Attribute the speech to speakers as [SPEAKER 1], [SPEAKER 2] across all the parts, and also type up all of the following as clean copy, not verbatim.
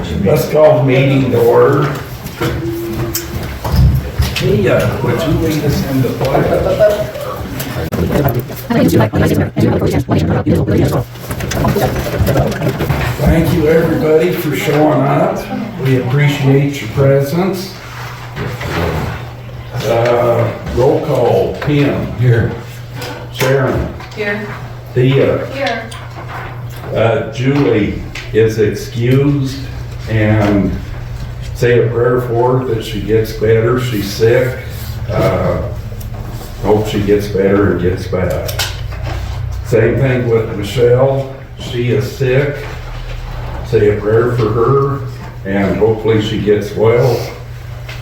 [SPEAKER 1] Let's call the meeting to order. Thea, would you lead us in the pledge? Thank you, everybody, for showing up. We appreciate your presence. Roll call. Tim.
[SPEAKER 2] Here.
[SPEAKER 1] Sharon.
[SPEAKER 3] Here.
[SPEAKER 1] Thea.
[SPEAKER 3] Here.
[SPEAKER 1] Julie is excused, and say a prayer for her that she gets better. She's sick. Hope she gets better and gets back. Same thing with Michelle. She is sick. Say a prayer for her, and hopefully she gets well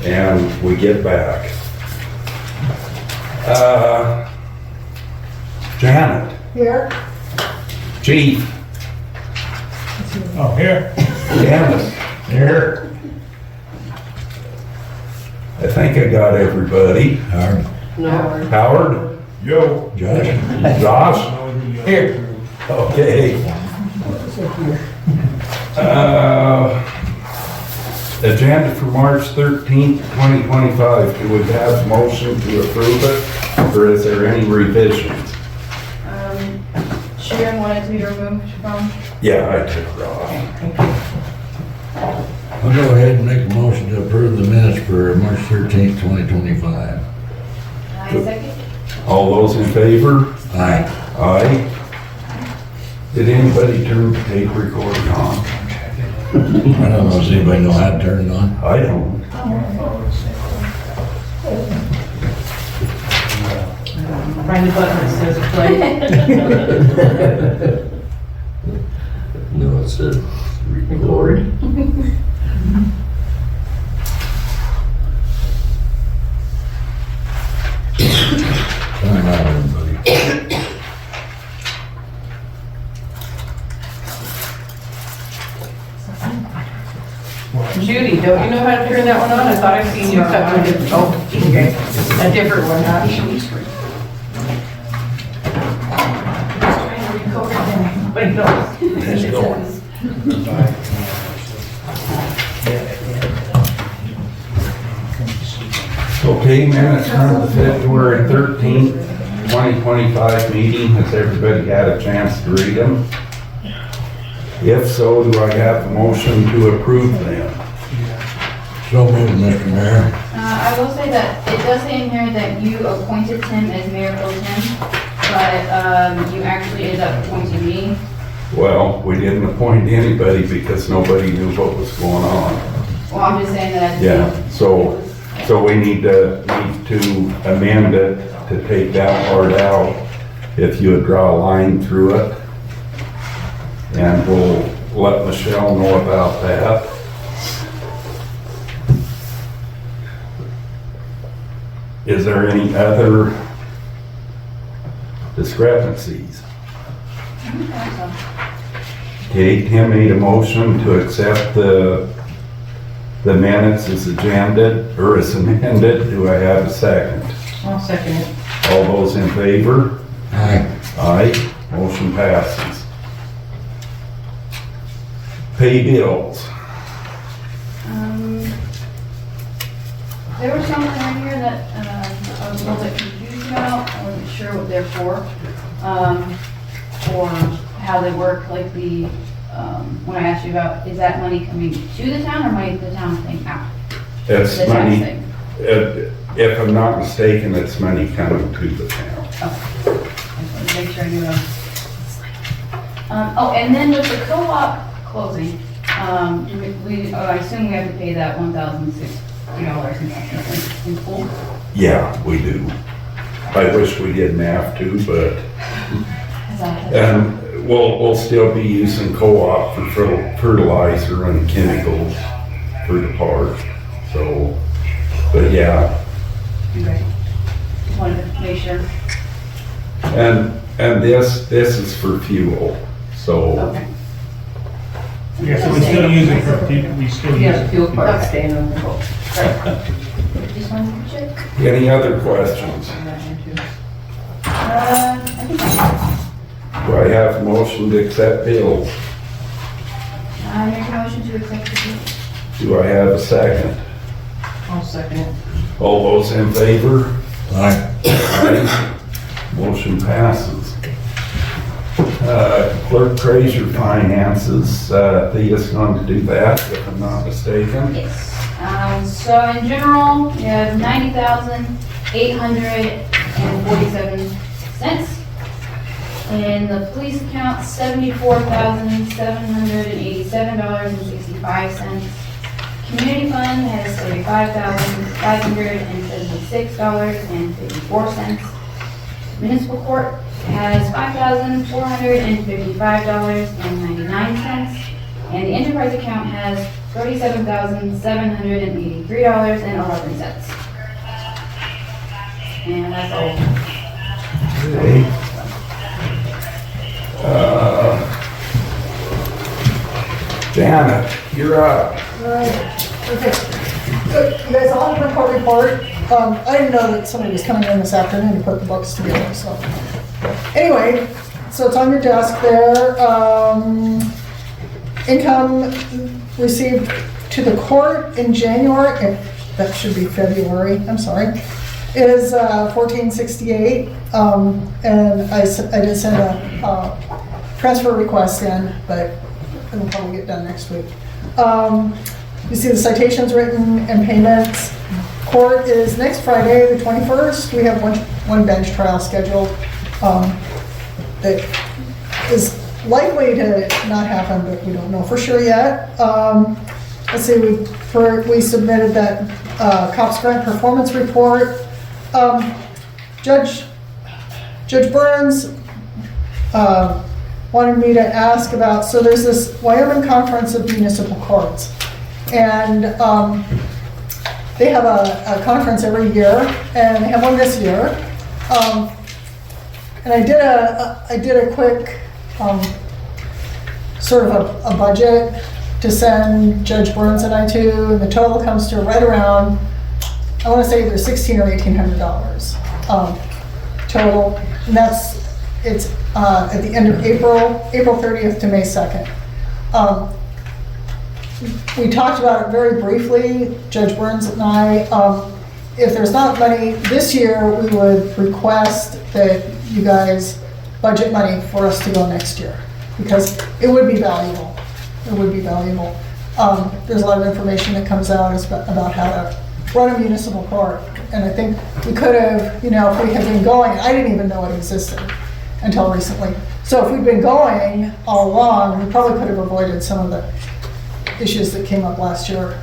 [SPEAKER 1] and we get back. Janet.
[SPEAKER 3] Here.
[SPEAKER 1] Chief.
[SPEAKER 2] Oh, here.
[SPEAKER 1] Janice. Here. I think I got everybody.
[SPEAKER 2] Howard.
[SPEAKER 3] No.
[SPEAKER 1] Howard?
[SPEAKER 2] Yo. Josh.
[SPEAKER 1] Josh?
[SPEAKER 2] Here.
[SPEAKER 1] Okay. Agenda for March 13th, 2025. Do we have a motion to approve it, or is there any revisions?
[SPEAKER 3] Sharon wanted to be removed from.
[SPEAKER 1] Yeah, I took her off.
[SPEAKER 2] I'll go ahead and make a motion to approve the minutes for March 13th, 2025.
[SPEAKER 3] I second.
[SPEAKER 1] All those in favor?
[SPEAKER 2] Aye.
[SPEAKER 1] Aye. Did anybody turn the tape recorder on?
[SPEAKER 2] I don't know, does anybody know how to turn it on?
[SPEAKER 1] I don't.
[SPEAKER 3] Find the button that says play.
[SPEAKER 2] No, it says
[SPEAKER 3] Record.
[SPEAKER 2] Time out, everybody.
[SPEAKER 3] Judy, don't you know how to turn that one on? I thought I'd seen you cut one different. Oh, okay. A different one, huh? Wait, no.
[SPEAKER 2] Let's go.
[SPEAKER 1] Okay, minutes from the February 13th, 2025 meeting. Has everybody had a chance to read them? If so, do I have a motion to approve them?
[SPEAKER 2] So moved, Mr. Mayor.
[SPEAKER 4] I will say that it does say in here that you appointed Tim as Mayor Pro Tem, but you actually ended up appointing me.
[SPEAKER 1] Well, we didn't appoint anybody because nobody knew what was going on.
[SPEAKER 4] Well, I'm just saying that.
[SPEAKER 1] Yeah, so we need to amend it to take that part out. If you would draw a line through it. And we'll let Michelle know about that. Is there any other discrepancies? Okay, Tim made a motion to accept the minutes as agended, or as amended. Do I have a second?
[SPEAKER 3] I'll second it.
[SPEAKER 1] All those in favor?
[SPEAKER 2] Aye.
[SPEAKER 1] Aye. Motion passes. Pay bills.
[SPEAKER 4] There was something in here that I was a little bit confused about. I wasn't sure what they're for, or how they work, like the, when I asked you about, is that money coming to the town or money the town's paying out?
[SPEAKER 1] It's
[SPEAKER 4] The tax
[SPEAKER 1] money,
[SPEAKER 4] thing.
[SPEAKER 1] if I'm not mistaken, it's money coming to the town.
[SPEAKER 4] Okay. I just wanted to make sure I knew what I was. Oh, and then with the co-op closing, I assume we have to pay that $1,060 in full?
[SPEAKER 1] Yeah, we do. I wish we didn't have to, but,
[SPEAKER 4] Is that-
[SPEAKER 1] and we'll still be using co-op for fertilizer and chemicals for the park, so, but yeah.
[SPEAKER 4] Okay. Just wanted to make sure.
[SPEAKER 1] And this is for fuel, so,
[SPEAKER 4] Okay.
[SPEAKER 5] Yeah, so we still use it for, we still use
[SPEAKER 3] Yeah,
[SPEAKER 5] it.
[SPEAKER 3] fuel card staying on the roll.
[SPEAKER 4] Just wanted to check.
[SPEAKER 1] any other questions?
[SPEAKER 4] I think
[SPEAKER 1] Do I have a motion to accept bills?
[SPEAKER 4] I make a motion to accept the deed.
[SPEAKER 1] Do I have a second?
[SPEAKER 3] I'll second it.
[SPEAKER 1] All those in favor?
[SPEAKER 2] Aye.
[SPEAKER 1] Aye. Motion passes. Clerk treasurer finances, Thea's going to do that, if I'm not mistaken.
[SPEAKER 4] Yes. So in general, we have $90,847. In the police account, $74,787.65. Community fund has $35,576.54. Municipal court has $5,455.99. And the enterprise account has $37,783.11. And that's all.
[SPEAKER 1] Okay. Janet, you're up.
[SPEAKER 6] Right, okay. Good. You guys all have a court report. I didn't know that somebody was coming in this afternoon to put the books together, so. Anyway, so it's on your desk there. Income received to the court in January, that should be February, I'm sorry, is $1468. And I did send a transfer request in, but it'll probably get done next week. You see the citations written and payments. Court is next Friday, the 21st. We have one bench trial scheduled that is likely to not happen, but we don't know for sure yet. Let's see, we submitted that COPS grant performance report. Judge Burns wanted me to ask about, so there's this Wyoming Conference of Municipal Courts, and they have a conference every year, and they have one this year. And I did a quick sort of a budget to send Judge Burns and I to, and the total comes to right around, I want to say either $1,600 or $1,800 total, and it's at the end of April 30th to May 2nd. We talked about it very briefly, Judge Burns and I. If there's not money this year, we would request that you guys budget money for us to go next year, because it would be valuable. It would be valuable. There's a lot of information that comes out about how to run a municipal court, and I think we could have, if we had been going, I didn't even know it existed until recently. So if we'd been going all along, we probably could have avoided some of the issues that came up last year.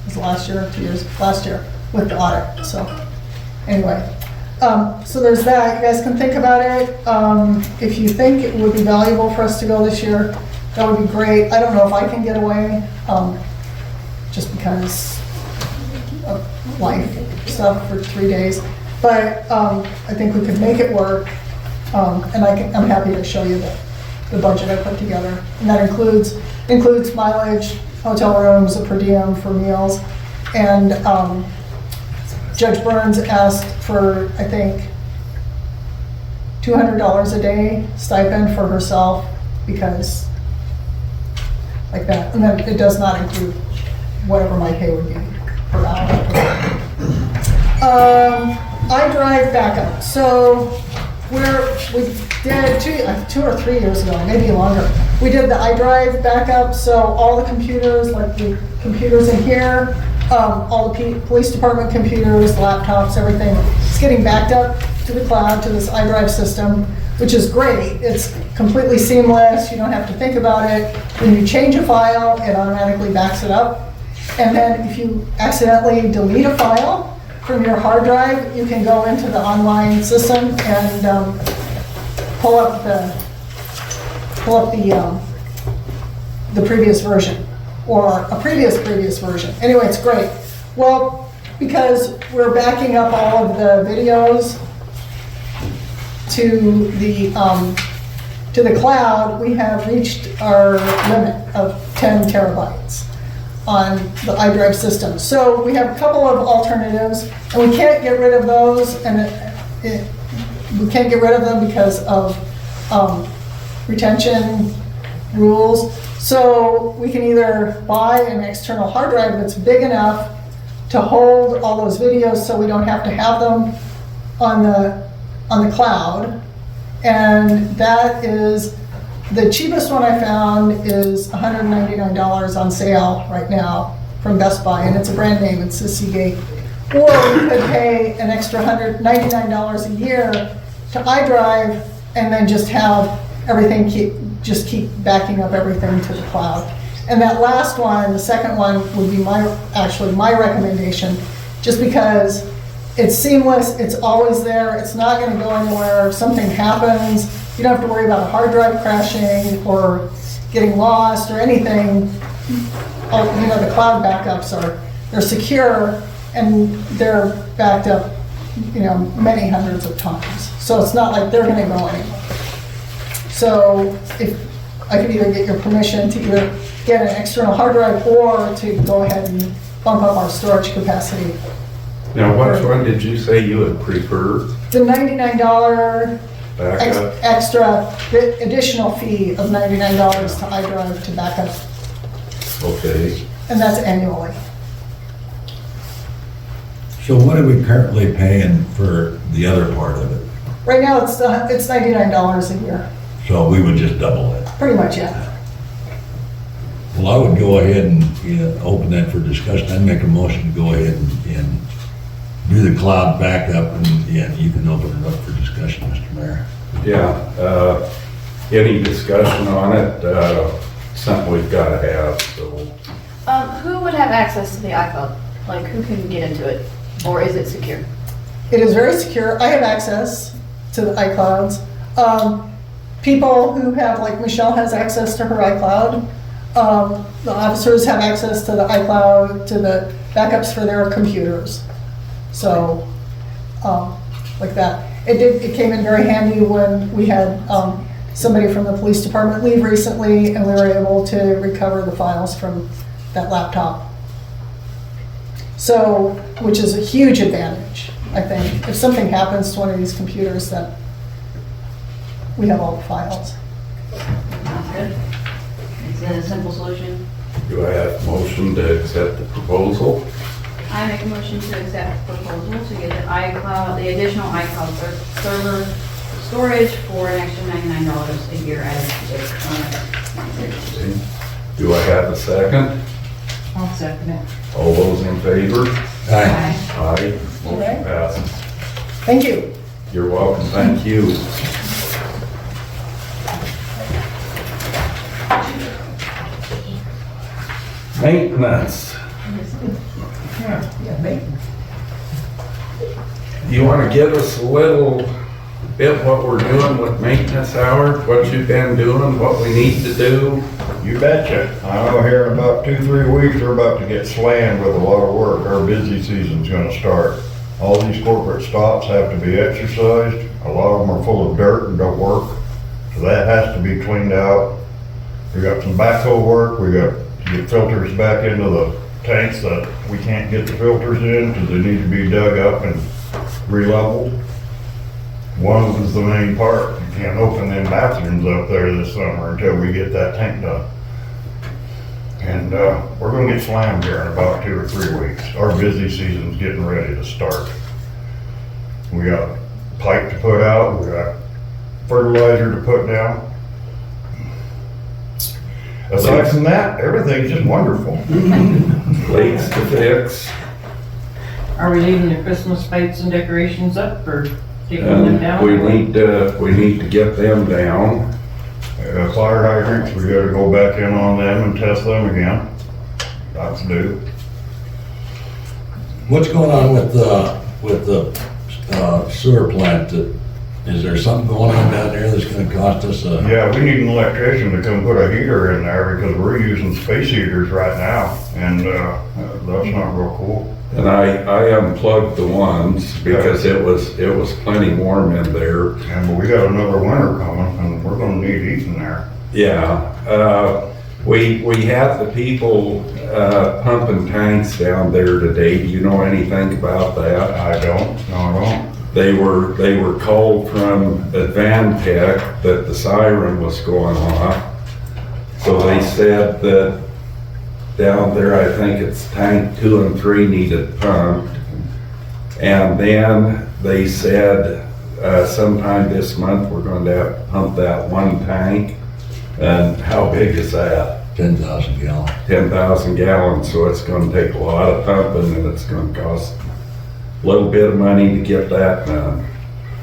[SPEAKER 6] Was it last year, 2 years? Last year with the audit. So anyway, so there's that. You guys can think about it. If you think it would be valuable for us to go this year, that would be great. I don't know if I can get away, just because of life stuff for 3 days. But I think we could make it work. And I'm happy to show you the budget I put together. And that includes mileage, hotel rooms, a per diem for meals. And Judge Burns asked for, I think, $200 a day stipend for herself, because like that. And then it does not include whatever my pay would be per hour. iDrive backup. So we did 2 or 3 years ago, maybe longer. We did the iDrive backup, so all the computers, like the computers in here, all the police department computers, laptops, everything, it's getting backed up to the cloud, to this iDrive system, which is great. It's completely seamless. You don't have to think about it. When you change a file, it automatically backs it up. And then if you accidentally delete a file from your hard drive, you can go into the online system and pull up the previous version, or a previous version. Anyway, it's great. Well, because we're backing up all of the videos to the cloud, we have reached our limit of 10 terabytes on the iDrive system. So we have a couple of alternatives, and we can't get rid of those, and we can't get rid of them because of retention rules. So we can either buy an external hard drive that's big enough to hold all those videos so we don't have to have them on the cloud. And that is, the cheapest one I found is $199 on sale right now from Best Buy, and it's a brand name, it's a Seagate. Or we could pay an extra $199 a year to iDrive and then just have everything keep backing up everything to the cloud. And that last one, the second one, would be my recommendation, just because it's seamless, it's always there, it's not gonna go anywhere. If something happens, you don't have to worry about a hard drive crashing or getting lost or anything. The cloud backups they're secure and they're backed up, many hundreds of times. So it's not like they're gonna go anywhere. So if I could either get your permission to either get an external hard drive or to go ahead and bump up our storage capacity.
[SPEAKER 1] Now, which one did you say you would prefer?
[SPEAKER 6] The $99
[SPEAKER 1] Backup?
[SPEAKER 6] extra additional fee of $99 to iDrive to back up,
[SPEAKER 1] Okay.
[SPEAKER 6] and that's annually.
[SPEAKER 2] So what are we currently paying for the other part of it?
[SPEAKER 6] Right now, it's $99 a year,
[SPEAKER 2] So we would just double it.
[SPEAKER 6] pretty much, yeah.
[SPEAKER 2] Well, I would go ahead and open that for discussion. I'd make a motion to go ahead and do the cloud backup, and you can open it up for discussion, Mr. Mayor.
[SPEAKER 1] Yeah, any discussion on it? Something we've gotta have, so.
[SPEAKER 7] Who would have access to the iCloud? Like, who can get into it? Or is it secure?
[SPEAKER 6] It is very secure. I have access to the iClouds. People who have, like Michelle has access to her iCloud. The officers have access to the iCloud, to the backups for their computers. So, like that. It came in very handy when we had somebody from the police department leave recently, and we were able to recover the files from that laptop. So, which is a huge advantage, I think. If something happens to one of these computers, then we have all the files.
[SPEAKER 4] Sounds good. Is that a simple solution?
[SPEAKER 1] Do I have a motion to accept the proposal?
[SPEAKER 4] I make a motion to accept the proposal to get the additional iCloud server storage for an extra $99 a year added to it.
[SPEAKER 1] Okay. Do I have a second?
[SPEAKER 3] I'll second it.
[SPEAKER 1] All those in favor?
[SPEAKER 2] Aye.
[SPEAKER 1] Aye.
[SPEAKER 6] Okay.
[SPEAKER 1] Motion passes.
[SPEAKER 6] Thank you.
[SPEAKER 1] You're welcome, thank you. Maintenance.
[SPEAKER 3] Yeah, maintenance.
[SPEAKER 1] You want to give us a little bit what we're doing with maintenance hours, what you've been doing, what we need to do?
[SPEAKER 8] You betcha. I know here in about 2-3 weeks, we're about to get slammed with a lot of work. Our busy season's gonna start. All these corporate stops have to be exercised. A lot of them are full of dirt and don't work. So that has to be cleaned out. We got some backhoe work. We got to get filters back into the tanks that we can't get the filters in because they need to be dug up and re-leveled. One was the main part. You can't open them bathrooms up there this summer until we get that tank done. And we're gonna get slammed here in about 2 or 3 weeks. Our busy season's getting ready to start. We got pipe to put out, we got fertilizer to put down. Aside from that, everything's just wonderful.
[SPEAKER 1] Leaks to fix.
[SPEAKER 3] Are we leaving the Christmas lights and decorations up or taking them down?
[SPEAKER 1] We need to get them down.
[SPEAKER 8] Fire hydrants, we gotta go back in on them and test them again. That's due.
[SPEAKER 2] What's going on with the sewer plant? Is there something going on down there that's gonna cost us a?
[SPEAKER 8] Yeah, we need an electrician to come put a heater in there because we're using space heaters right now, and that's not real cool.
[SPEAKER 1] And I unplugged the ones because it was plenty warm in there.
[SPEAKER 8] And we got another winter coming, and we're gonna need heat in there.
[SPEAKER 1] Yeah, we had the people pumping tanks down there today. Do you know anything about that?
[SPEAKER 8] I don't, no, I don't.
[SPEAKER 1] They were called from Advantech that the siren was going off. So they said that down there, I think it's tank 2 and 3 needed pumped. And then they said sometime this month, we're going to have to pump that one tank. And how big is that?
[SPEAKER 2] 10,000 gallon.
[SPEAKER 1] 10,000 gallons, so it's gonna take a lot of pumping and it's gonna cost a little bit of money to get that done.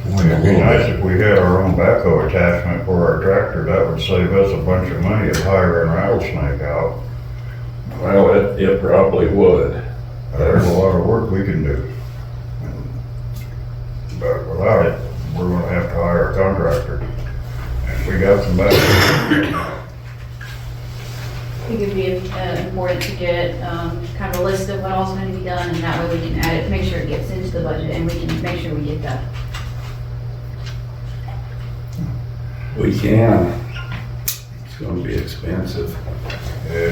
[SPEAKER 8] It'd be nice if we had our own backhoe attachment for our tractor. That would save us a bunch of money of hiring Rattlesnake out.
[SPEAKER 1] Well, it probably would.
[SPEAKER 8] There's a lot of work we can do. But without it, we're gonna have to hire a contractor. And we got some backhoe.
[SPEAKER 4] I think it'd be important to get kind of a list of what all's going to be done, and that way we can add it, make sure it gets into the budget, and we can make sure we get that.
[SPEAKER 1] We can. It's gonna be expensive.
[SPEAKER 8] The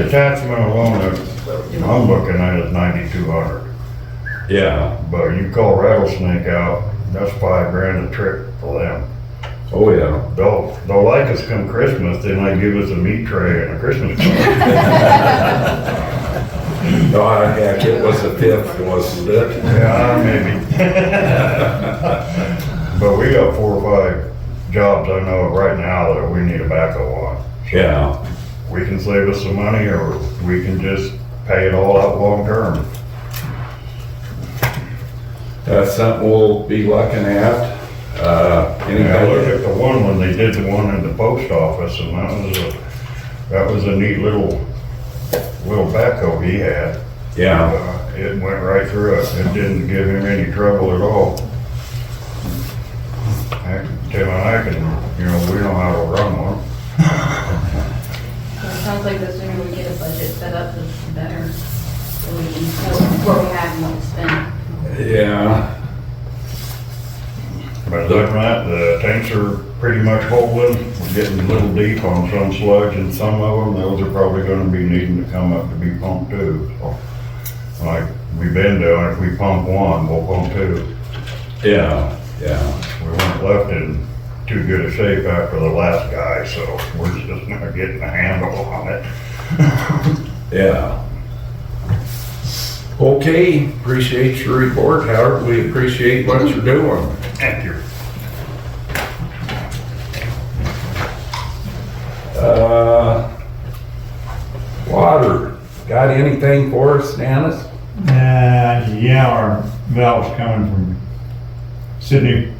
[SPEAKER 8] attachment alone, I'm looking at is 9,200.
[SPEAKER 1] Yeah.
[SPEAKER 8] But you call Rattlesnake out, that's $5,000 a trip for them.
[SPEAKER 1] Oh, yeah.
[SPEAKER 8] They'll like us come Christmas, then they give us a meat tray and a Christmas card.
[SPEAKER 1] Oh, heck, it was a 5th, wasn't it?
[SPEAKER 8] Yeah, maybe. But we got 4 or 5 jobs I know of right now that we need a backhoe on.
[SPEAKER 1] Yeah.
[SPEAKER 8] We can save us some money, or we can just pay it all out long term.
[SPEAKER 1] That's something we'll be looking at.
[SPEAKER 8] I looked at the one when they did the one in the post office, and that was a neat little backhoe he had.
[SPEAKER 1] Yeah.
[SPEAKER 8] It went right through it. It didn't give him any trouble at all. Tim and I can, we know how to run one.
[SPEAKER 4] So it sounds like the sooner we get a budget set up, the better, so we can know what we have and what to spend.
[SPEAKER 1] Yeah.
[SPEAKER 8] But other than that, the tanks are pretty much holding. We're getting a little deep on some sludge, and some of them, those are probably gonna be needing to come up to be pumped too. So, like we've been doing, if we pump one, we'll pump 2.
[SPEAKER 1] Yeah. Yeah.
[SPEAKER 8] We weren't left in too good a shape after the last guy, so we're just not getting a handle on it.
[SPEAKER 1] Yeah. Okay, appreciate your report, Howard. We appreciate what you're doing.
[SPEAKER 8] Thank you.
[SPEAKER 1] Water. Got anything for us, Dennis?
[SPEAKER 5] Yeah, our valve's coming from Sydney.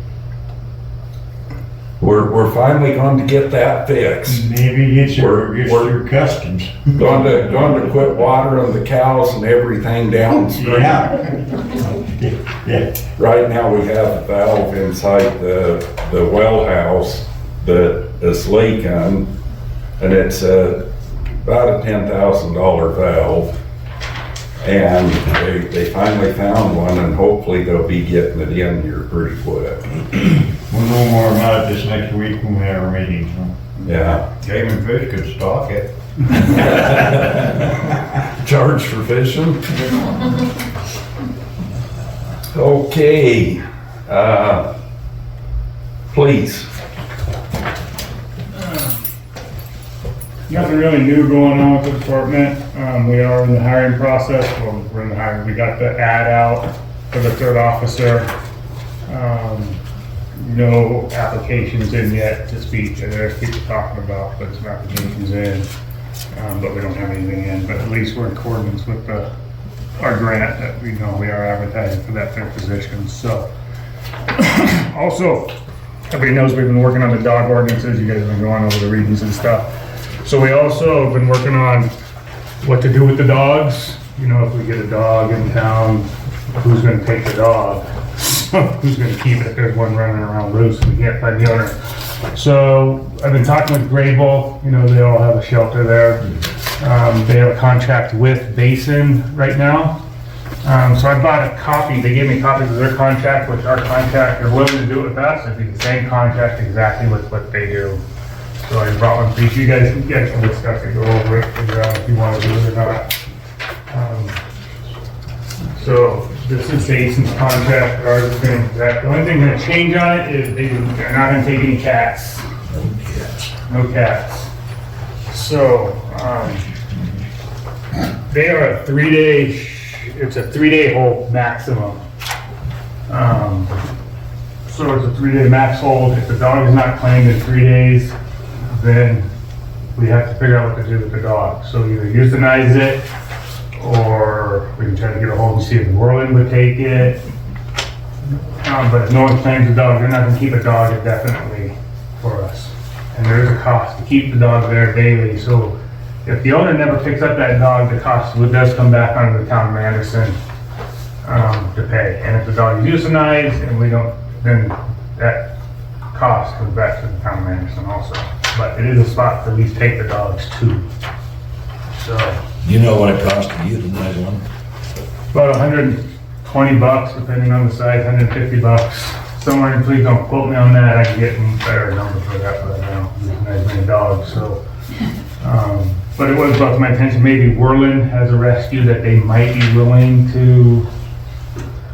[SPEAKER 1] We're finally going to get that fixed.
[SPEAKER 5] Maybe it's
[SPEAKER 1] We're-
[SPEAKER 5] your customs.
[SPEAKER 1] Going to quit watering the cows and everything downstream.
[SPEAKER 5] Yeah.
[SPEAKER 1] Right now, we have a valve inside the well house that is leaking, and it's about a $10,000 valve. And they finally found one, and hopefully they'll be getting it in here pretty quick.
[SPEAKER 5] We'll know more about it this next week when we have our meeting.
[SPEAKER 1] Yeah.
[SPEAKER 8] Game and Fish could stock it.
[SPEAKER 1] Charge for fishing? Okay, please.
[SPEAKER 5] Nothing really new going on with the department. We are in the hiring process. Well, we're in the hiring. We got the ad out for the 3rd officer. No applications in yet to speak. There's people talking about putting some applications in, but we don't have anything in. But at least we're in accordance with our grant that we know we are advertising for that 3rd position. So, also, everybody knows we've been working on the dog ordinances. You guys have been going over the readings and stuff. So we also have been working on what to do with the dogs. If we get a dog in town, who's gonna take the dog? Who's gonna keep it? There's one running around loose and we can't find the owner. So I've been talking with Grable, they all have a shelter there. They have a contract with Basin right now. So I bought a copy, they gave me copies of their contract, which our contract, they're willing to do it with us. It'd be the same contract exactly with what they do. So I brought one for you guys can discuss it, go over it, figure out if you want to do it or not. So this is Basin's contract, ours is going to, the only thing going to change on it is they're not going to take any cats. no cats. So, they are a 3-day, it's a 3-day hold maximum. So it's a 3-day max hold. If the dog is not claimed in 3 days, then we have to figure out what to do with the dog. So either euthanize it, or we can try to get a hold and see if Whirling would take it. But if no one claims the dog, they're not gonna keep a dog indefinitely for us. And there is a cost to keep the dog there daily, so if the owner never picks up that dog, the cost does come back under the town of Manderson to pay. And if the dog is euthanized and we don't, then that cost comes back to the town of Manderson also. But it is a spot to at least take the dogs to. So,
[SPEAKER 2] You know what it costs to euthanize one?
[SPEAKER 5] about $120, depending on the size, $150. Somewhere, please don't quote me on that, I can get a better number for that, but I don't euthanize many dogs, so. But it was brought to my attention, maybe Whirling has a rescue that they might be willing to.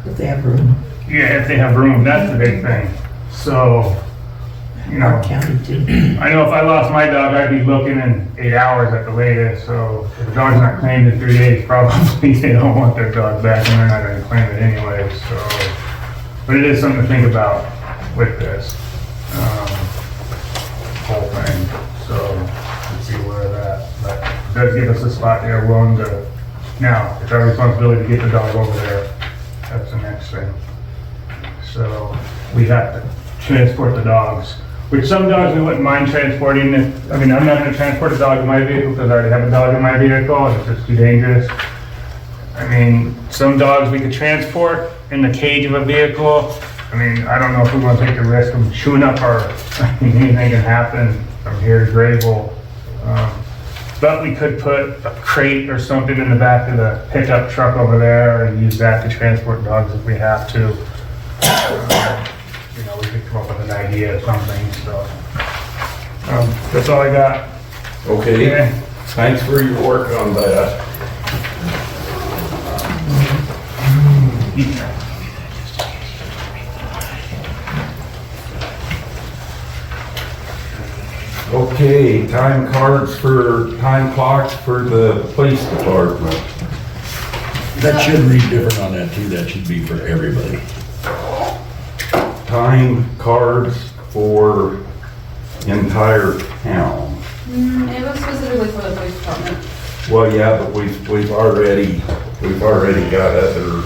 [SPEAKER 9] If they have room.
[SPEAKER 5] Yeah, if they have room, that's the big thing. So, you know,
[SPEAKER 9] Our county too.
[SPEAKER 5] I know if I lost my dog, I'd be looking in 8 hours at the latest, so if the dog's not claimed in 3 days, probably they don't want their dog back and they're not gonna claim it anyway, so. But it is something to think about with this, whole thing, so let's see where that, but it does give us a spot there willing to, now, it's our responsibility to get the dog over there, that's the next thing. So we have to transport the dogs, which some dogs we wouldn't mind transporting. I'm not gonna transport a dog in my vehicle because I already have a dog in my vehicle and it's just too dangerous. I mean, some dogs we could transport in the cage of a vehicle. I mean, I don't know if we want to take the risk of chewing up our, anything can happen from here to Grable. But we could put a crate or something in the back of the pickup truck over there and use that to transport dogs if we have to. You know, we could come up with an idea or something, so. That's all I got.
[SPEAKER 1] Okay, thanks for your work on that. Okay, time clocks for the police department.
[SPEAKER 2] That should read different on that too, that should be for everybody.
[SPEAKER 1] Time cards for entire town.
[SPEAKER 4] It was specifically for the police department.
[SPEAKER 1] Well, yeah, but we've already got other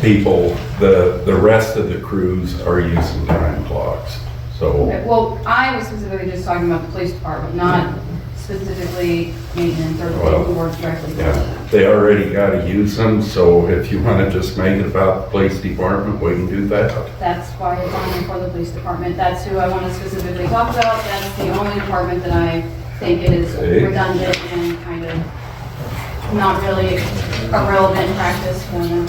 [SPEAKER 1] people. The rest of the crews are using time clocks, so.
[SPEAKER 4] Okay, well, I was specifically just talking about the police department, not specifically maintenance or the people who work directly with
[SPEAKER 1] Yeah,
[SPEAKER 4] it.
[SPEAKER 1] they already gotta use them, so if you wanna just make it about the police department, we can do that.
[SPEAKER 4] That's why it's on there for the police department. That's who I want to specifically talk about. That's the only department that I think is
[SPEAKER 1] Okay.
[SPEAKER 4] redundant and kind of not really a relevant practice for them.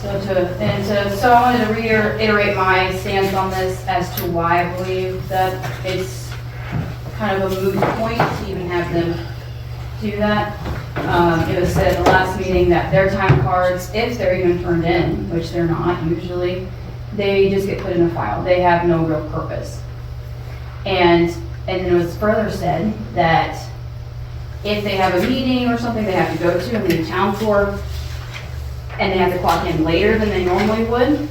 [SPEAKER 4] So I wanted to reiterate my stance on this as to why I believe that it's kind of a moot point to even have them do that. It was said at the last meeting that their time cards, if they're even turned in, which they're not usually, they just get put in a file. They have no real purpose. And then it was further said that if they have a meeting or something they have to go to and leave town for, and they have to clock in later than they normally would,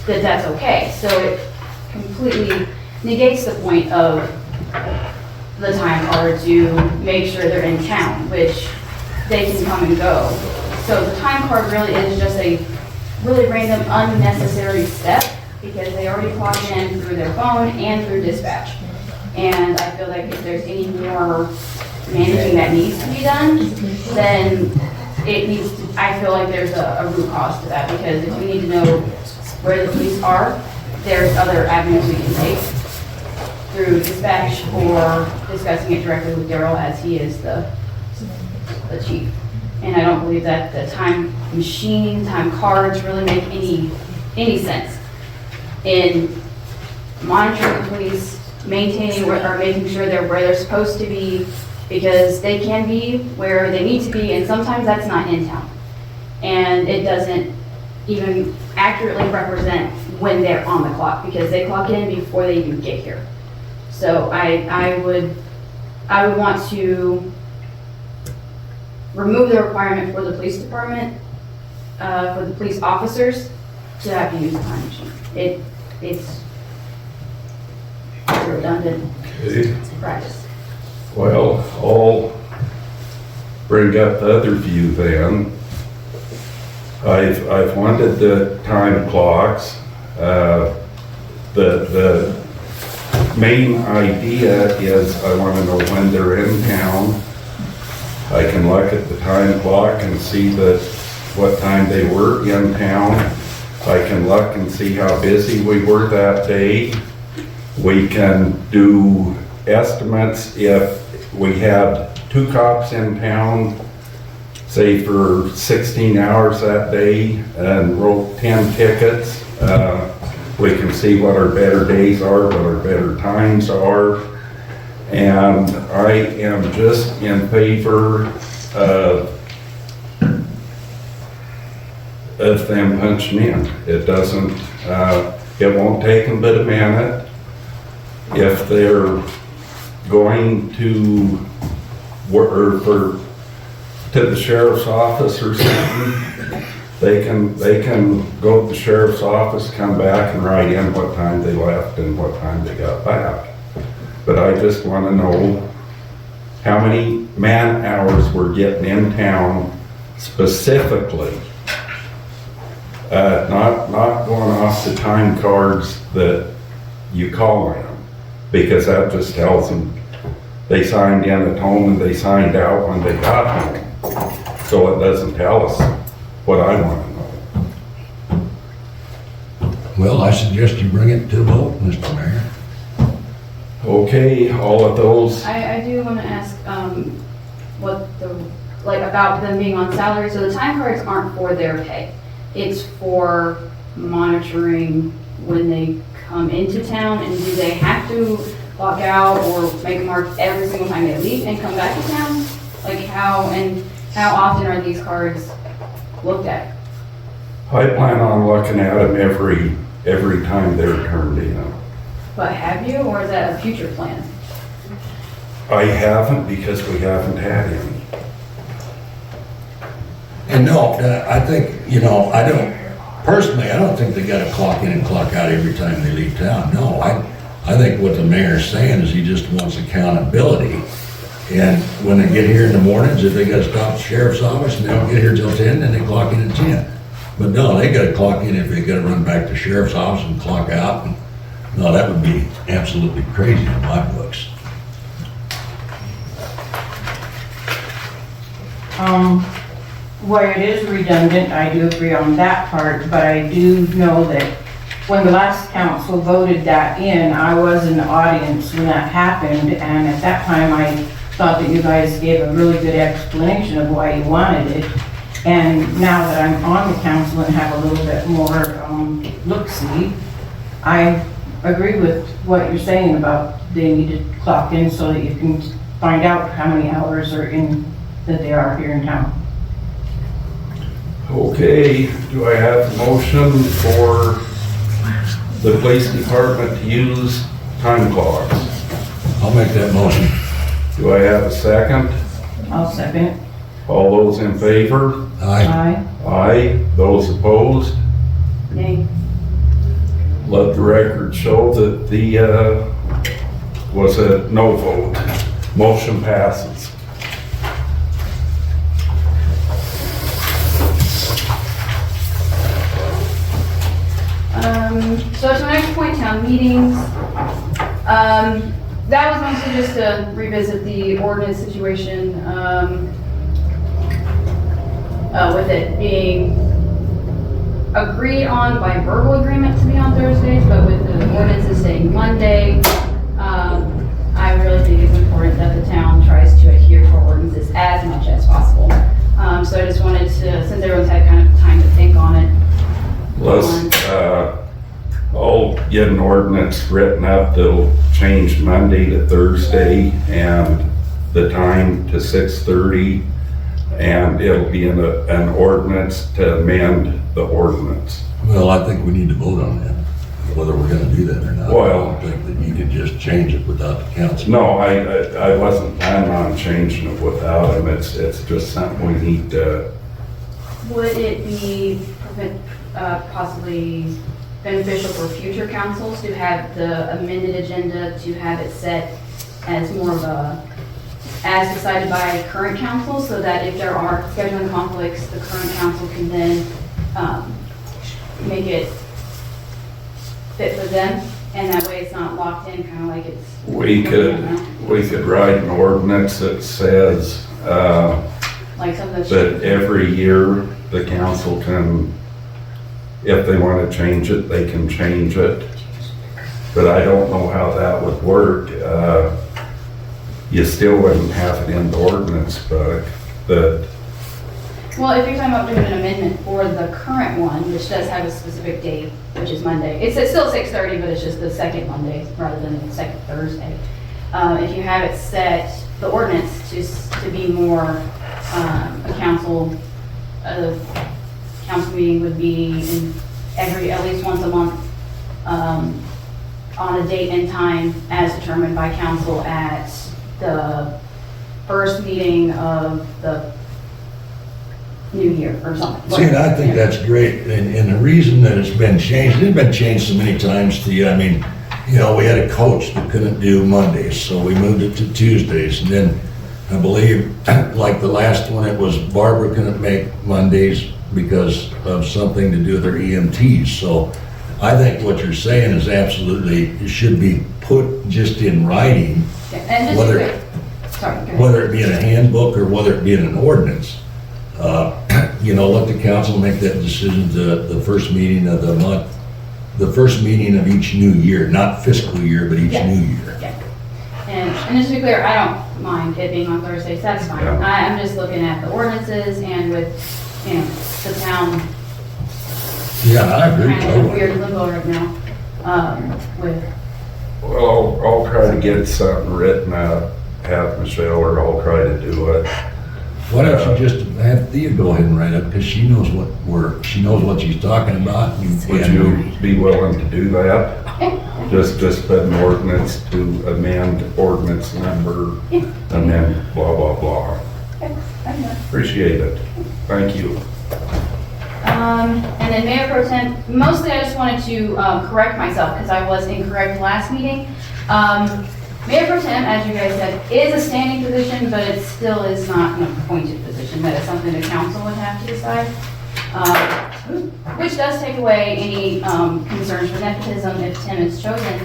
[SPEAKER 4] that's okay. So it completely negates the point of the time card to make sure they're in town, which they can come and go. So the time card really is just a really random, unnecessary step because they already clock in through their phone and through dispatch. And I feel like if there's any more managing that needs to be done, then it needs to, I feel like there's a root cause to that because if we need to know where the police are, there's other avenues we can take through dispatch or discussing it directly with Daryl as he is the chief. And I don't believe that the time machine, time cards really make any sense in monitoring the police, maintaining or making sure they're where they're supposed to be, because they can be where they need to be, and sometimes that's not in town. And it doesn't even accurately represent when they're on the clock, because they clock in before they even get here. So I would want to remove the requirement for the police department, for the police officers to have to use a time machine. It's redundant
[SPEAKER 1] Okay.
[SPEAKER 4] practice.
[SPEAKER 1] Well, I'll bring up the other view then. I've wanted the time clocks. The main idea is I want to know when they're in town. I can look at the time clock and see what time they were in town. I can look and see how busy we were that day. We can do estimates if we had 2 cops in town, say for 16 hours that day, and wrote 10 tickets. We can see what our better days are, what our better times are. And I am just in favor of them punching in. It doesn't, it won't take them but a minute. If they're going to work to the sheriff's office or something, they can go to the sheriff's office, come back and write in what time they left and what time they got back. But I just want to know how many man hours we're getting in town specifically. Not going off the time cards that you call in, because that just tells them they signed in at home and they signed out when they got home. So it doesn't tell us what I want to know.
[SPEAKER 2] Well, I suggest you bring it to a vote, Mr. Mayor.
[SPEAKER 1] Okay, all of those,
[SPEAKER 4] I do want to ask, about them being on salary. So the time cards aren't for their pay. It's for monitoring when they come into town, and do they have to clock out or make a mark every single time they leave and come back to town? Like how often are these cards looked at?
[SPEAKER 1] I plan on looking at them every time they're turned in.
[SPEAKER 4] But have you, or is that a future plan?
[SPEAKER 1] I haven't, because we haven't had any.
[SPEAKER 2] And no, I think, I don't think they gotta clock in and clock out every time they leave town. No, I think what the mayor's saying is he just wants accountability. And when they get here in the mornings, if they gotta stop at the sheriff's office and they don't get here till 10, then they clock in at 10. But no, they gotta clock in if they gotta run back to the sheriff's office and clock out. No, that would be absolutely crazy in my books.
[SPEAKER 3] Where it is redundant, I do agree on that part, but I do know that when the last council voted that in, I was in the audience when that happened, and at that time, I thought that you guys gave a really good explanation of why you wanted it. And now that I'm on the council and have a little bit more look-see, I agree with what you're saying about they need to clock in so that you can find out how many hours are in, that they are here in town.
[SPEAKER 1] Okay, do I have a motion for the police department to use time clocks?
[SPEAKER 2] I'll make that motion.
[SPEAKER 1] Do I have a second?
[SPEAKER 3] I'll second it.
[SPEAKER 1] All those in favor?
[SPEAKER 2] Aye.
[SPEAKER 3] Aye.
[SPEAKER 1] Aye. Those opposed?
[SPEAKER 4] Nay.
[SPEAKER 1] Let the record show that the, was a no vote. Motion passes.
[SPEAKER 4] So to my next point, town meetings. That was mostly just to revisit the ordinance situation, with it being agreed on by verbal agreement to be on Thursdays, but with the ordinances saying Monday, I really think it's important that the town tries to adhere to ordinances as much as possible. So I just wanted to, since everyone's had kind of time to think on it.
[SPEAKER 1] I'll get an ordinance written up that'll change Monday to Thursday and the time to 6:30. And it'll be in an ordinance to amend the ordinance.
[SPEAKER 2] Well, I think we need to vote on that. whether we're gonna do that or not.
[SPEAKER 1] Well-
[SPEAKER 2] I don't think that you could just change it without the council.
[SPEAKER 1] No, I wasn't planning on changing it without him. It's just something we need to,
[SPEAKER 4] Would it be possibly beneficial for future councils to have the amended agenda, to have it set as more of a, as decided by current council, so that if there are scheduling conflicts, the current council can then make it fit for them, and that way it's not locked in, kind of like it's.
[SPEAKER 1] we could write an ordinance that says,
[SPEAKER 4] Like some of those.
[SPEAKER 1] that every year the council can, if they want to change it, they can change it. But I don't know how that would work. You still wouldn't have it in the ordinance book, but
[SPEAKER 4] Well, if you're talking about doing an amendment for the current one, which does have a specific date, which is Monday. It's still 6:30, but it's just the second Monday rather than the second Thursday. If you have it set, the ordinance to be more a council meeting would be in at least once a month, on a date and time as determined by council at the first meeting of the new year or something.
[SPEAKER 2] See, and I think that's great, and the reason that it's been changed so many times to you, I mean, you know, we had a coach that couldn't do Mondays, so we moved it to Tuesdays, and then I believe, like the last one, it was Barbara couldn't make Mondays because of something to do with her EMTs, so I think what you're saying is absolutely, it should be put just in writing,
[SPEAKER 4] Yeah, and just
[SPEAKER 2] Whether-
[SPEAKER 4] quick, sorry, go ahead.
[SPEAKER 2] whether it be in a handbook or whether it be in an ordinance. You know, let the council make that decision to the first meeting of the month, the first meeting of each new year, not fiscal year, but each
[SPEAKER 4] Yes.
[SPEAKER 2] new year.
[SPEAKER 4] Yeah. And just to be clear, I don't mind it being on Thursdays, that's fine.
[SPEAKER 1] Yeah.
[SPEAKER 4] I'm just looking at the ordinances and with, you know, the town
[SPEAKER 2] Yeah, I agree.
[SPEAKER 4] kind of in a weird limbo right now, with,
[SPEAKER 1] well, I'll try to get something written up, have Michelle or I'll try to do it.
[SPEAKER 2] Why don't you just have Thea go ahead and write up, because she knows she knows what she's talking about.
[SPEAKER 1] Would you be willing to do that? Just put an ordinance to amend ordinance number, amend blah, blah, blah. Appreciate it. Thank you.
[SPEAKER 4] and then Mayor Pro Tem, mostly I just wanted to correct myself because I was incorrect last meeting. Mayor Pro Tem, as you guys said, is a standing position, but it still is not an appointed position. That is something the council would have to decide. Which does take away any concerns for nepotism if Tim is chosen,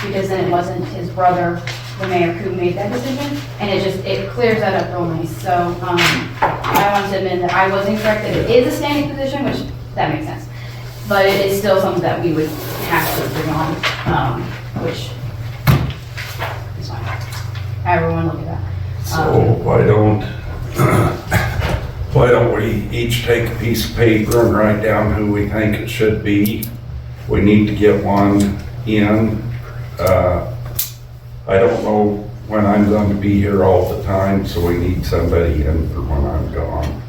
[SPEAKER 4] because then it wasn't his brother, the mayor, who made that decision, and it clears that up real nice. So I want to admit that I was incorrect, that it is a standing position, which that makes sense, but it is still something that we would have to bring on, which is fine. However we want to look at that.
[SPEAKER 1] So why don't we each take a piece of paper and write down who we think it should be? We need to get one in. I don't know when I'm going to be here all the time, so we need somebody in for when I'm gone.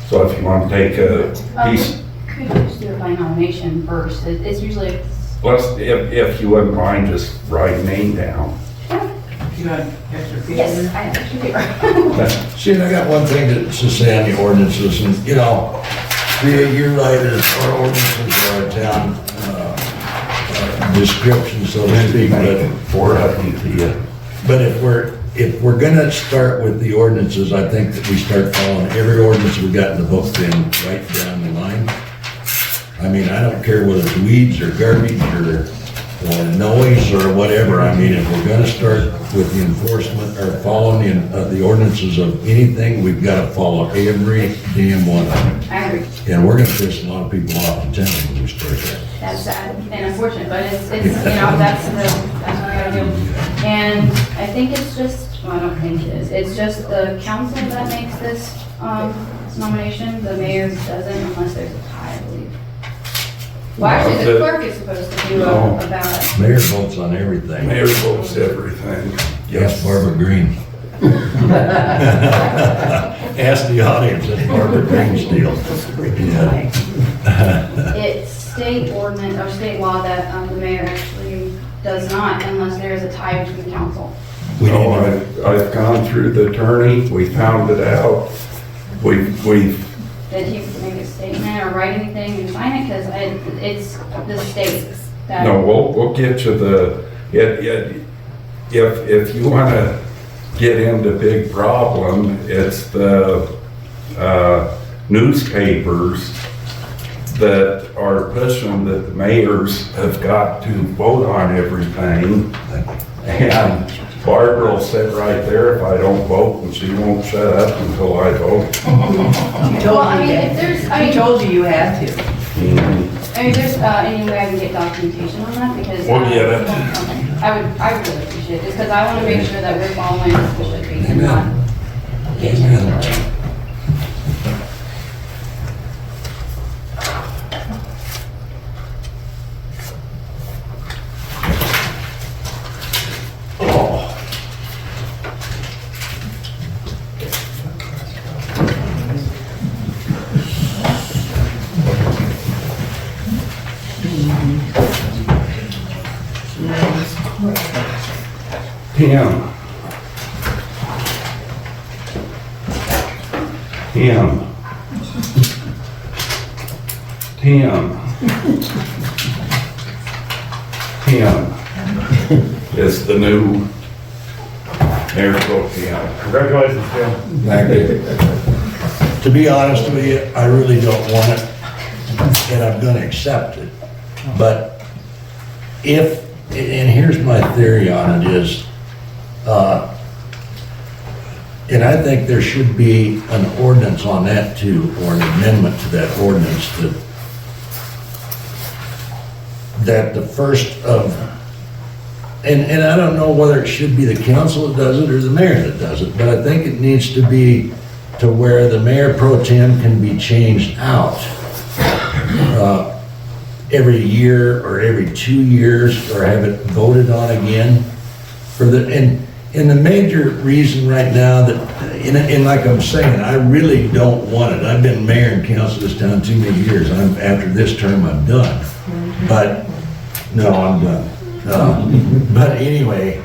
[SPEAKER 1] So if you want to take a piece,
[SPEAKER 4] Could you just do it by nomination first? It's usually,
[SPEAKER 1] if you wouldn't mind, just write a name down.
[SPEAKER 9] You got extra paper?
[SPEAKER 4] yes, I have extra paper.
[SPEAKER 2] See, and I got one thing to say on the ordinances, and, you know, you're right, our ordinances are a town description, so to speak, but if we're gonna start with the ordinances, I think that we start following every ordinance we got in the book, then right down the line. I mean, I don't care whether it's weeds or garbage or noise or whatever. I mean, if we're gonna start with the enforcement or following the ordinances of anything, we've gotta follow every damn one of them.
[SPEAKER 4] I agree.
[SPEAKER 2] And we're gonna piss a lot of people off in town when we start that.
[SPEAKER 4] That's sad and unfortunate, but it's you know, that's what we gotta do. And I think it's just, well, I don't think it is, it's just the council that makes this nomination. The mayor doesn't unless there's a tie, I believe. Well, actually, the clerk is supposed to do a ballot.
[SPEAKER 2] Mayor votes on everything.
[SPEAKER 1] Mayor votes everything.
[SPEAKER 2] Yes, Barbara Green. Ask the audience if Barbara Green's deal. Yeah.
[SPEAKER 4] It's state ordinance or state law that the mayor actually does not unless there is a tie between council.
[SPEAKER 1] No, I've gone through the attorney, we found it out. We've,
[SPEAKER 4] That he would make a statement or write anything and sign it, because it's the state that.
[SPEAKER 1] no, we'll get you if you wanna get into big problem, it's the, newspapers that are pushing that the mayors have got to vote on everything. And Barbara will sit right there if I don't vote, and she won't shut up until I vote.
[SPEAKER 9] She
[SPEAKER 4] Well,
[SPEAKER 9] told
[SPEAKER 4] I
[SPEAKER 9] you
[SPEAKER 4] mean,
[SPEAKER 9] that.
[SPEAKER 4] if there's,
[SPEAKER 9] She told you had to.
[SPEAKER 4] I mean, if there's any way I can get documentation on that, because.
[SPEAKER 1] We'll get it.
[SPEAKER 4] I would really appreciate it, just because I want to make sure that we're following the official case and not.
[SPEAKER 2] Amen.
[SPEAKER 1] Tim is the new mayor pro tem.
[SPEAKER 5] Congratulations, Tim.
[SPEAKER 2] Thank you. To be honest with you, I really don't want it, and I'm gonna accept it. But if, and here's my theory on it is, and I think there should be an ordinance on that too, or an amendment to that ordinance that the first of, and I don't know whether it should be the council that does it or the mayor that does it, but I think it needs to be to where the mayor pro tem can be changed out every year or every 2 years, or have it voted on again for the, and the major reason right now that, and like I'm saying, I really don't want it. I've been mayor and council of this town too many years. After this term, I'm done. But, no, I'm done. But anyway,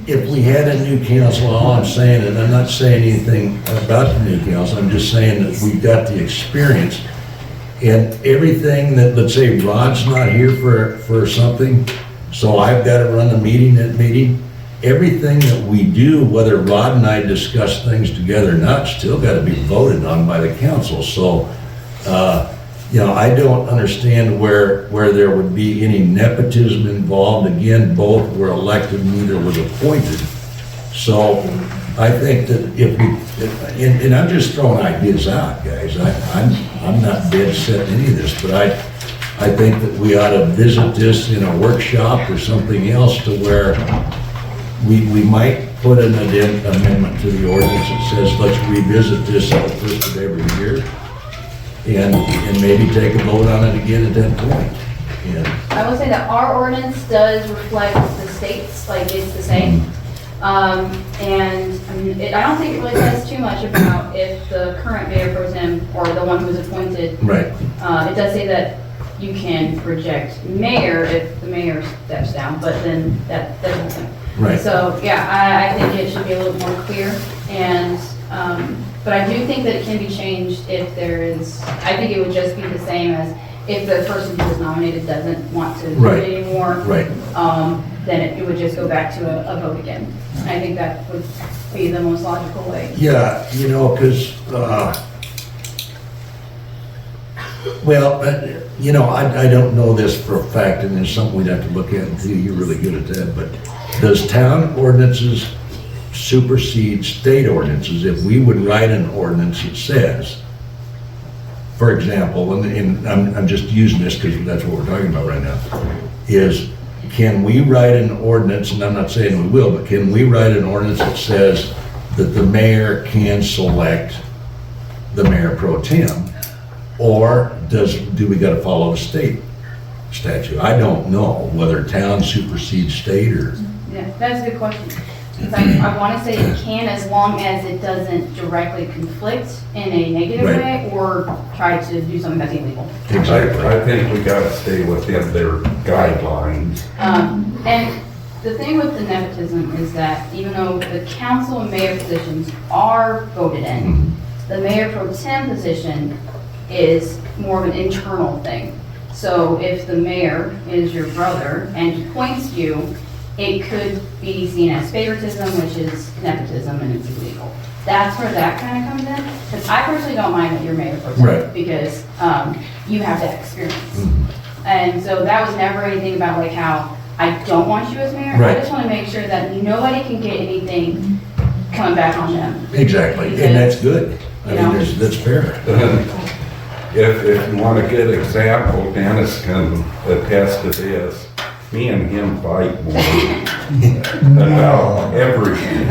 [SPEAKER 2] if we had a new council, all I'm saying, and I'm not saying anything about the new council, I'm just saying that we've got the experience. And everything that, let's say Rod's not here for something, so I've got to run a meeting, everything that we do, whether Rod and I discuss things together or not, still got to be voted on by the council. So, you know, I don't understand where there would be any nepotism involved. Again, both were elected, neither was appointed. So I think that if we, and I'm just throwing ideas out, guys. I'm not dead set in any of this, but I think that we ought to visit this in a workshop or something else to where we might put an amendment to the ordinance that says, let's revisit this at the first of every year. And maybe take a vote on it again at that point. And
[SPEAKER 4] I will say that our ordinance does reflect the state's, like it's the same. And I mean, I don't think it really says too much about if the current mayor pro tem or the one who was appointed.
[SPEAKER 2] right,
[SPEAKER 4] It does say that you can reject mayor if the mayor steps down, but then that doesn't.
[SPEAKER 2] right.
[SPEAKER 4] So, yeah, I think it should be a little more clear, and, but I do think that it can be changed if there is, I think it would just be the same as if the person who was nominated doesn't want to do
[SPEAKER 2] Right.
[SPEAKER 4] it anymore.
[SPEAKER 2] Right.
[SPEAKER 4] Then it would just go back to a vote again. I think that would be the most logical way.
[SPEAKER 2] Yeah, you know, because, well, you know, I don't know this for a fact, and it's something we'd have to look at, and Thea, you're really good at that, but does town ordinances supersede state ordinances? If we would write an ordinance that says, for example, and I'm just using this because that's what we're talking about right now, is can we write an ordinance, and I'm not saying we will, but can we write an ordinance that says that the mayor can select the mayor pro tem? Or do we gotta follow the state statute? I don't know whether town supersedes state or,
[SPEAKER 4] Yeah, that's a good question. I want to say it can, as long as it doesn't directly conflict in a negative
[SPEAKER 2] Right.
[SPEAKER 4] way or try to do something that's illegal.
[SPEAKER 1] I think we gotta stay within their guidelines.
[SPEAKER 4] And the thing with the nepotism is that even though the council and mayor positions are voted in, the mayor pro tem position is more of an internal thing. So if the mayor is your brother and he appoints you, it could be seen as favoritism, which is nepotism, and it's illegal. That's where that kind of comes in. Because I personally don't mind that you're mayor pro tem,
[SPEAKER 2] Right.
[SPEAKER 4] because you have that experience. And so that was never anything about like how I don't want you as mayor.
[SPEAKER 2] Right.
[SPEAKER 4] I just want to make sure that nobody can get anything coming back on them.
[SPEAKER 2] Exactly, and that's good. I
[SPEAKER 4] You
[SPEAKER 2] mean,
[SPEAKER 4] know?
[SPEAKER 2] that's fair.
[SPEAKER 1] If you want a good example, Dennis can attest to this. Me and him fight more about everything.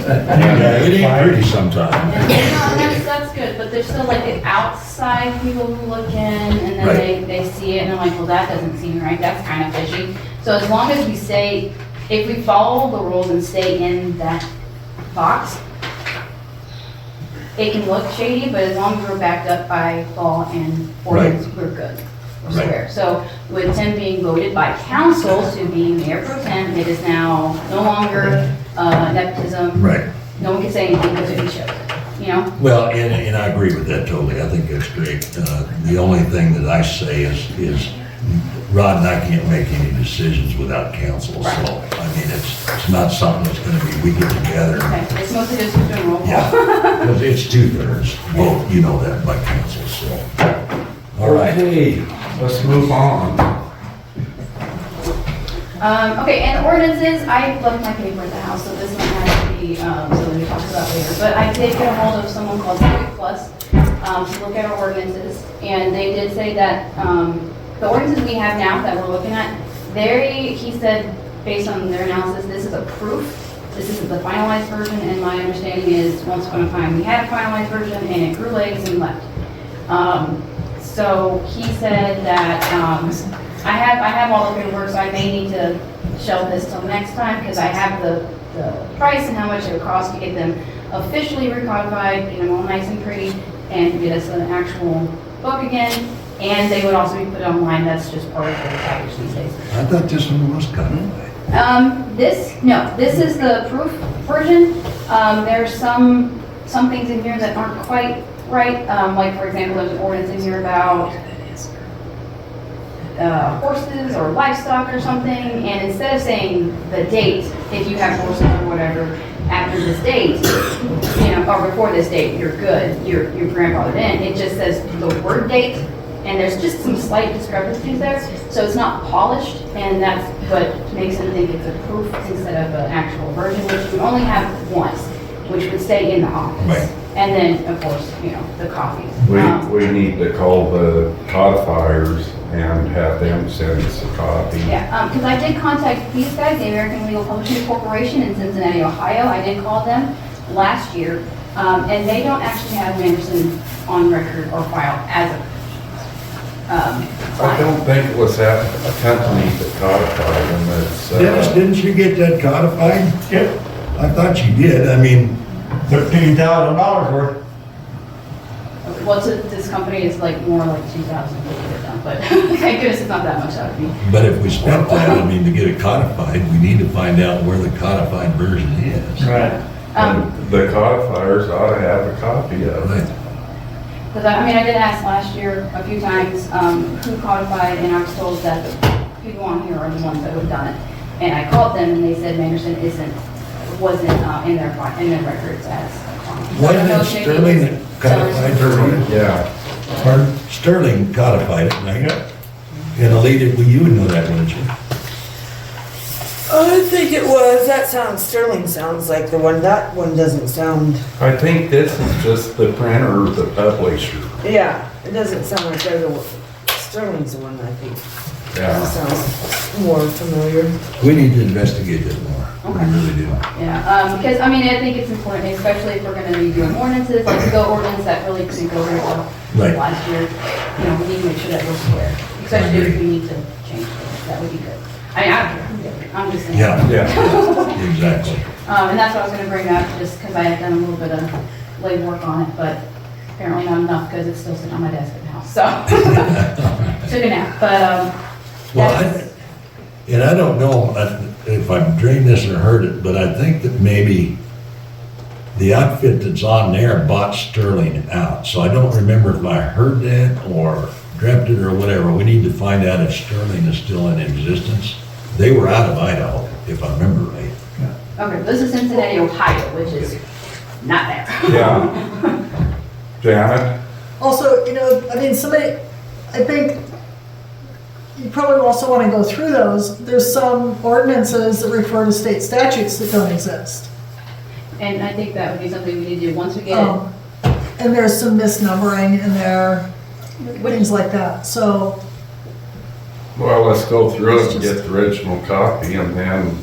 [SPEAKER 2] Yeah, it ain't pretty sometimes.
[SPEAKER 4] And that's good, but there's still like the outside people who look in and then
[SPEAKER 2] Right.
[SPEAKER 4] they see it and they're like, well, that doesn't seem right, that's kind of fishy. So as long as we stay, if we follow the rules and stay in that box, it can look shady, but as long as we're backed up by law and ordinance, we're good. We're
[SPEAKER 2] Right.
[SPEAKER 4] square. So with Tim being voted by council to be mayor pro tem, it is now no longer nepotism.
[SPEAKER 2] Right.
[SPEAKER 4] No one can say anything because he shows, you know?
[SPEAKER 2] Well, and I agree with that totally. I think that's great. The only thing that I say is Rod and I can't make any decisions without council. So, I mean, it's not something that's gonna be, we get together.
[SPEAKER 4] Okay, it's mostly just doing roll call.
[SPEAKER 2] Yeah, because it's 2/3 vote, you know that, by council, so. All right.
[SPEAKER 1] Okay, let's move on.
[SPEAKER 4] Okay, and ordinances, I left my paper at the house, so this one has to be, so we talk about later. But I did get a hold of someone called Quickbooks, to look at our ordinances, and they did say that, the ordinances we have now that we're looking at, he said, based on their analysis, this is a proof. This isn't the finalized version, and my understanding is, once upon a time, we had a finalized version, and it grew legs and left. So he said that, I have all the paperwork, so I may need to shelve this till next time, because I have the price and how much it would cost to get them officially recodified, get them all nice and pretty, and get us an actual book again, and they would also be put online. That's just part of the package these days.
[SPEAKER 2] I thought this one was codified.
[SPEAKER 4] This is the proof version. There's some things in here that aren't quite right. Like, for example, there's an ordinance in here about horses or livestock or something, and instead of saying the date, if you have horses or whatever, after this date, or before this date, you're good, you're grandfathered in, it just says the word date, and there's just some slight discrepancies there, so it's not polished, and that's what makes them think it's a proof instead of an actual version, which we only have once, which would stay in the office.
[SPEAKER 2] Right.
[SPEAKER 4] And then, of course, the copies.
[SPEAKER 1] We need to call the codifiers and have them send us a copy.
[SPEAKER 4] Yeah, because I did contact these guys, the American Legal Publishing Corporation in Cincinnati, Ohio. I did call them last year, and they don't actually have Manderson on record or file as a
[SPEAKER 1] I don't think it was that company that codified them. It's,
[SPEAKER 2] Dennis, didn't you get that codified?
[SPEAKER 5] Yep,
[SPEAKER 2] I thought you did. I mean,
[SPEAKER 5] $13,000 worth.
[SPEAKER 4] well, to this company, it's like more like 2,000 to get it done, but thank goodness it's not that much out of me.
[SPEAKER 2] but if we spent that, I mean, to get it codified, we need to find out where the codified version is.
[SPEAKER 5] Right.
[SPEAKER 1] and the codifiers ought to have a copy of it.
[SPEAKER 2] Right.
[SPEAKER 4] Because I did ask last year a few times who codified, and I was told that the people on here are the ones that would have done it. And I called them, and they said Manderson wasn't in their records as.
[SPEAKER 2] Wasn't it Sterling that codified it?
[SPEAKER 1] Yeah.
[SPEAKER 2] Pardon? Sterling codified it, right?
[SPEAKER 5] Yep.
[SPEAKER 2] And Alita, well, you would know that, wouldn't you?
[SPEAKER 9] I think it was, Sterling sounds like the one, that one doesn't sound,
[SPEAKER 1] I think this is just the printer or the publisher.
[SPEAKER 9] yeah, it doesn't sound like they're the one. Sterling's the one, I think. That
[SPEAKER 1] Yeah.
[SPEAKER 9] sounds more familiar.
[SPEAKER 2] We need to investigate that more.
[SPEAKER 4] Okay.
[SPEAKER 2] We really do.
[SPEAKER 4] Yeah, because I think it's important, especially if we're going to be doing ordinances, like the GO ordinance that really couldn't go very well
[SPEAKER 2] Right.
[SPEAKER 4] last year. We need to make sure that we're square, especially if we need to change things. That would be good. I don't care. I'm just saying.
[SPEAKER 2] Yeah,
[SPEAKER 1] Yeah,
[SPEAKER 2] exactly.
[SPEAKER 4] And that's what I was gonna bring up, just because I had done a little bit of legwork on it, but apparently not enough, because it's still sitting on my desk at the house, so. Took a nap, but,
[SPEAKER 2] Well,
[SPEAKER 4] that's,
[SPEAKER 2] and I don't know if I've dreamed this or heard it, but I think that maybe the outfit that's on there bought Sterling out. So I don't remember if I heard that or dreamt it or whatever. We need to find out if Sterling is still in existence. They were out of Idaho, if I remember right.
[SPEAKER 4] okay, this is Cincinnati, Ohio, which is not there.
[SPEAKER 1] yeah. Janet?
[SPEAKER 6] Also, I mean, somebody, I think you probably also want to go through those. There's some ordinances that refer to state statutes that don't exist.
[SPEAKER 4] And I think that would be something we need to do once we get it.
[SPEAKER 6] And there's some misnumbering in there, things like that, so.
[SPEAKER 1] Well, let's go through it and get the original copy, and then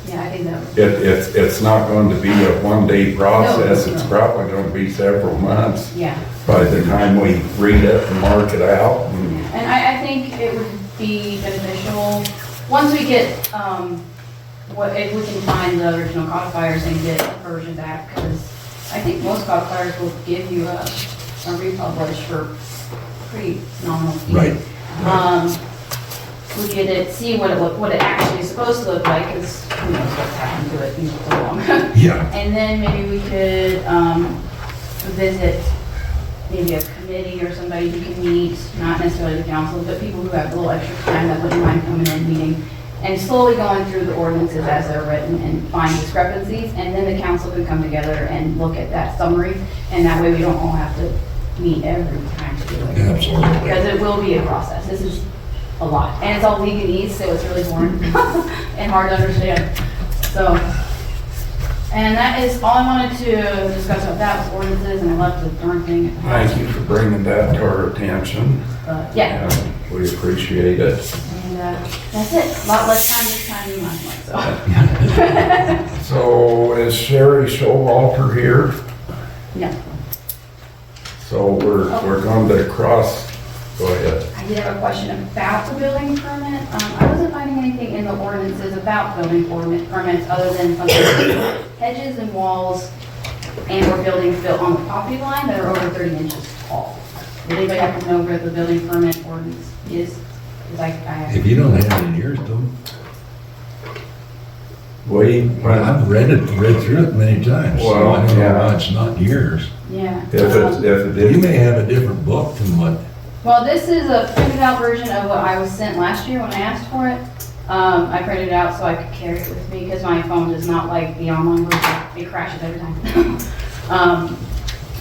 [SPEAKER 4] Yeah, I think that would.
[SPEAKER 1] it's not going to be a one-day process.
[SPEAKER 4] No.
[SPEAKER 1] It's probably going to be several months
[SPEAKER 4] Yeah,
[SPEAKER 1] by the time we read it and mark it out.
[SPEAKER 4] and I think it would be beneficial, once we get, if we can find the original codifiers and get a version back, because I think most codifiers will give you a republish for pretty nominal fee.
[SPEAKER 2] Right.
[SPEAKER 4] We get it, see what it actually is supposed to look like, because who knows what's happened to it in so long.
[SPEAKER 2] Yeah.
[SPEAKER 4] And then maybe we could, visit maybe a committee or somebody who can meet, not necessarily the council, but people who have a little extra time that wouldn't mind coming in and meeting, and slowly going through the ordinances as they're written and find discrepancies, and then the council can come together and look at that summary, and that way we don't all have to meet every time to do it.
[SPEAKER 2] Absolutely.
[SPEAKER 4] Because it will be a process. This is a lot, and it's all legalese, so it's really boring and hard to understand. So, and that is all I wanted to discuss about that was ordinances, and I left the darn thing at the house.
[SPEAKER 1] Thank you for bringing that to our attention.
[SPEAKER 4] Yeah,
[SPEAKER 1] And we appreciate it.
[SPEAKER 4] and that's it. A lot less time this time than last month, so.
[SPEAKER 1] So is Sherry Showalter here?
[SPEAKER 4] No,
[SPEAKER 1] So we're going to cross, go ahead.
[SPEAKER 4] I did have a question about the building permit. I wasn't finding anything in the ordinances about building permits other than some hedges and walls and or buildings built on the property line that are over 30 inches tall. Does anybody happen to know where the building permit ordinance is? 'Cause I
[SPEAKER 2] If you don't have it in yours, don't.
[SPEAKER 1] Well,
[SPEAKER 2] I've read through it many times, so
[SPEAKER 1] Well,
[SPEAKER 2] I don't know
[SPEAKER 1] yeah.
[SPEAKER 2] why it's not in yours.
[SPEAKER 4] yeah.
[SPEAKER 1] if it
[SPEAKER 2] You
[SPEAKER 1] is,
[SPEAKER 2] may have a different book than what,
[SPEAKER 4] Well, this is a printed out version of what I was sent last year when I asked for it. I printed it out so I could carry it with me because my phone does not like the online version. It crashes every time.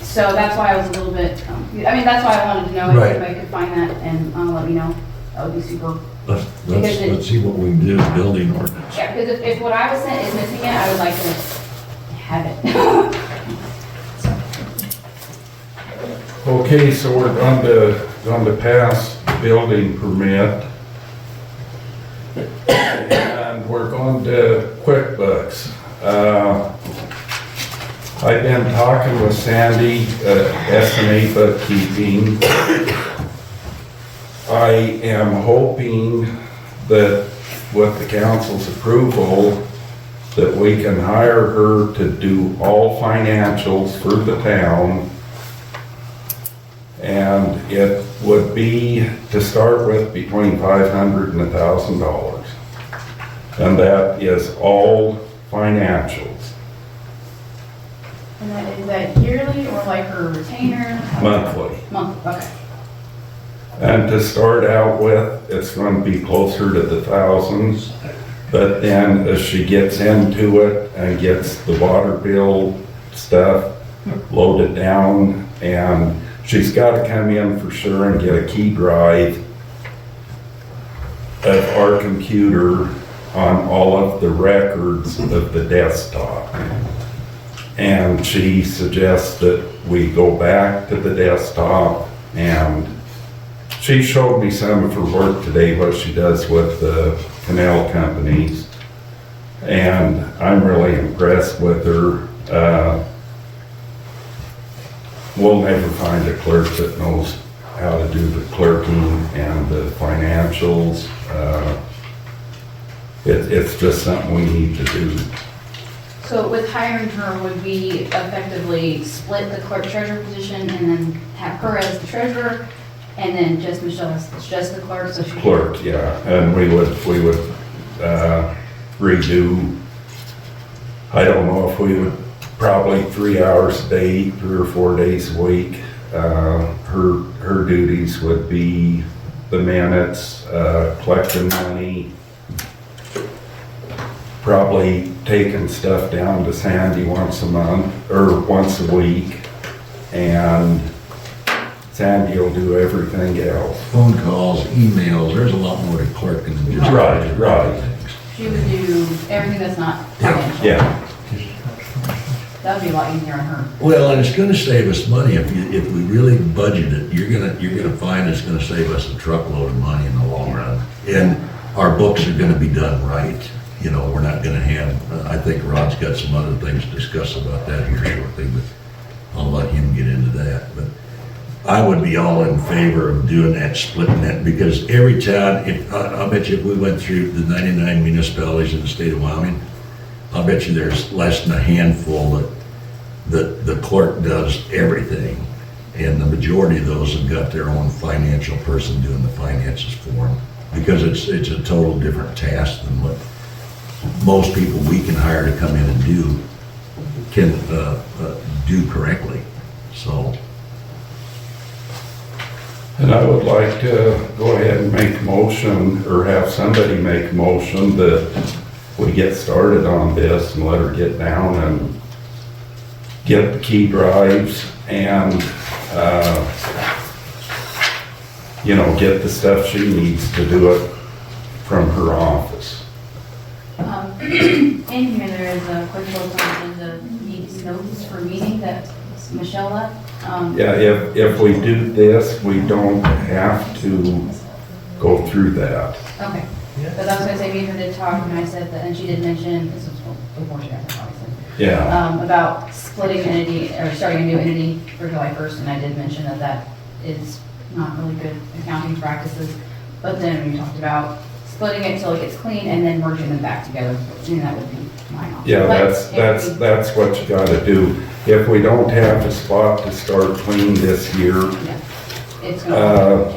[SPEAKER 4] So that's why I was a little bit, that's why I wanted to know if
[SPEAKER 2] Right.
[SPEAKER 4] anybody could find that and let me know. That would be super.
[SPEAKER 2] let's see what we can do with building ordinance.
[SPEAKER 4] Yeah, because if what I was sent is missing it, I would like to have it.
[SPEAKER 1] okay, so we're going to pass the building permit. And we're going to Quickbooks. I've been talking with Sandy at S&A Bookkeeping. I am hoping that with the council's approval, that we can hire her to do all financials for the town. And it would be, to start with, between $500 and $1,000. And that is all financials.
[SPEAKER 4] And is that yearly or like her retainer?
[SPEAKER 1] Monthly.
[SPEAKER 4] Monthly, okay.
[SPEAKER 1] And to start out with, it's going to be closer to the thousands. But then as she gets into it and gets the water bill stuff loaded down, and she's got to come in for sure and get a key drive of our computer on all of the records of the desktop. And she suggests that we go back to the desktop, and she showed me some of her work today, what she does with the canal companies. And I'm really impressed with her. We'll never find a clerk that knows how to do the clerking and the financials. It's just something we need to do.
[SPEAKER 4] So with hiring her, would we effectively split the clerk treasurer position and then have her as the treasurer? And then just Michelle as just the clerk, so she.
[SPEAKER 1] Clerk, yeah, and we would redo, I don't know if we would, probably 3 hours a day, 3 or 4 days a week. Her duties would be the minutes, collecting money, probably taking stuff down to Sandy once a month, or once a week, and Sandy will do everything else.
[SPEAKER 2] Phone calls, emails, there's a lot more to clerking than just.
[SPEAKER 1] Right.
[SPEAKER 4] She would do everything that's not financial.
[SPEAKER 1] Yeah,
[SPEAKER 4] That would be a lot easier on her.
[SPEAKER 2] Well, and it's gonna save us money if we really budget it. You're gonna find it's gonna save us a truckload of money in the long run. And our books are gonna be done right. You know, we're not gonna have, I think Rod's got some other things to discuss about that here shortly, but I'll let him get into that. But I would be all in favor of doing that, splitting that, because every town, I'll bet you if we went through the 99 municipalities in the state of Wyoming, I'll bet you there's less than a handful that the clerk does everything. And the majority of those have got their own financial person doing the finances for them. Because it's a total different task than what most people we can hire to come in and do correctly, so.
[SPEAKER 1] and I would like to go ahead and make a motion, or have somebody make a motion that we get started on this and let her get down and get the key drives and, get the stuff she needs to do it from her office.
[SPEAKER 4] In here, there is a quick look on the notes for meeting that Michelle left.
[SPEAKER 1] Yeah, if we do this, we don't have to go through that.
[SPEAKER 4] Okay. Because I was gonna say, me and her did talk, and I said that, and she did mention, this was before she got there, obviously.
[SPEAKER 1] Yeah,
[SPEAKER 4] About splitting entity, or starting a new entity for July 1st, and I did mention that is not really good accounting practices. But then we talked about splitting it till it gets clean and then merging them back together, and that would be my option.
[SPEAKER 1] yeah,
[SPEAKER 4] But
[SPEAKER 1] that's what you gotta do. If we don't have a spot to start clean this year,
[SPEAKER 4] Yeah, it's gonna.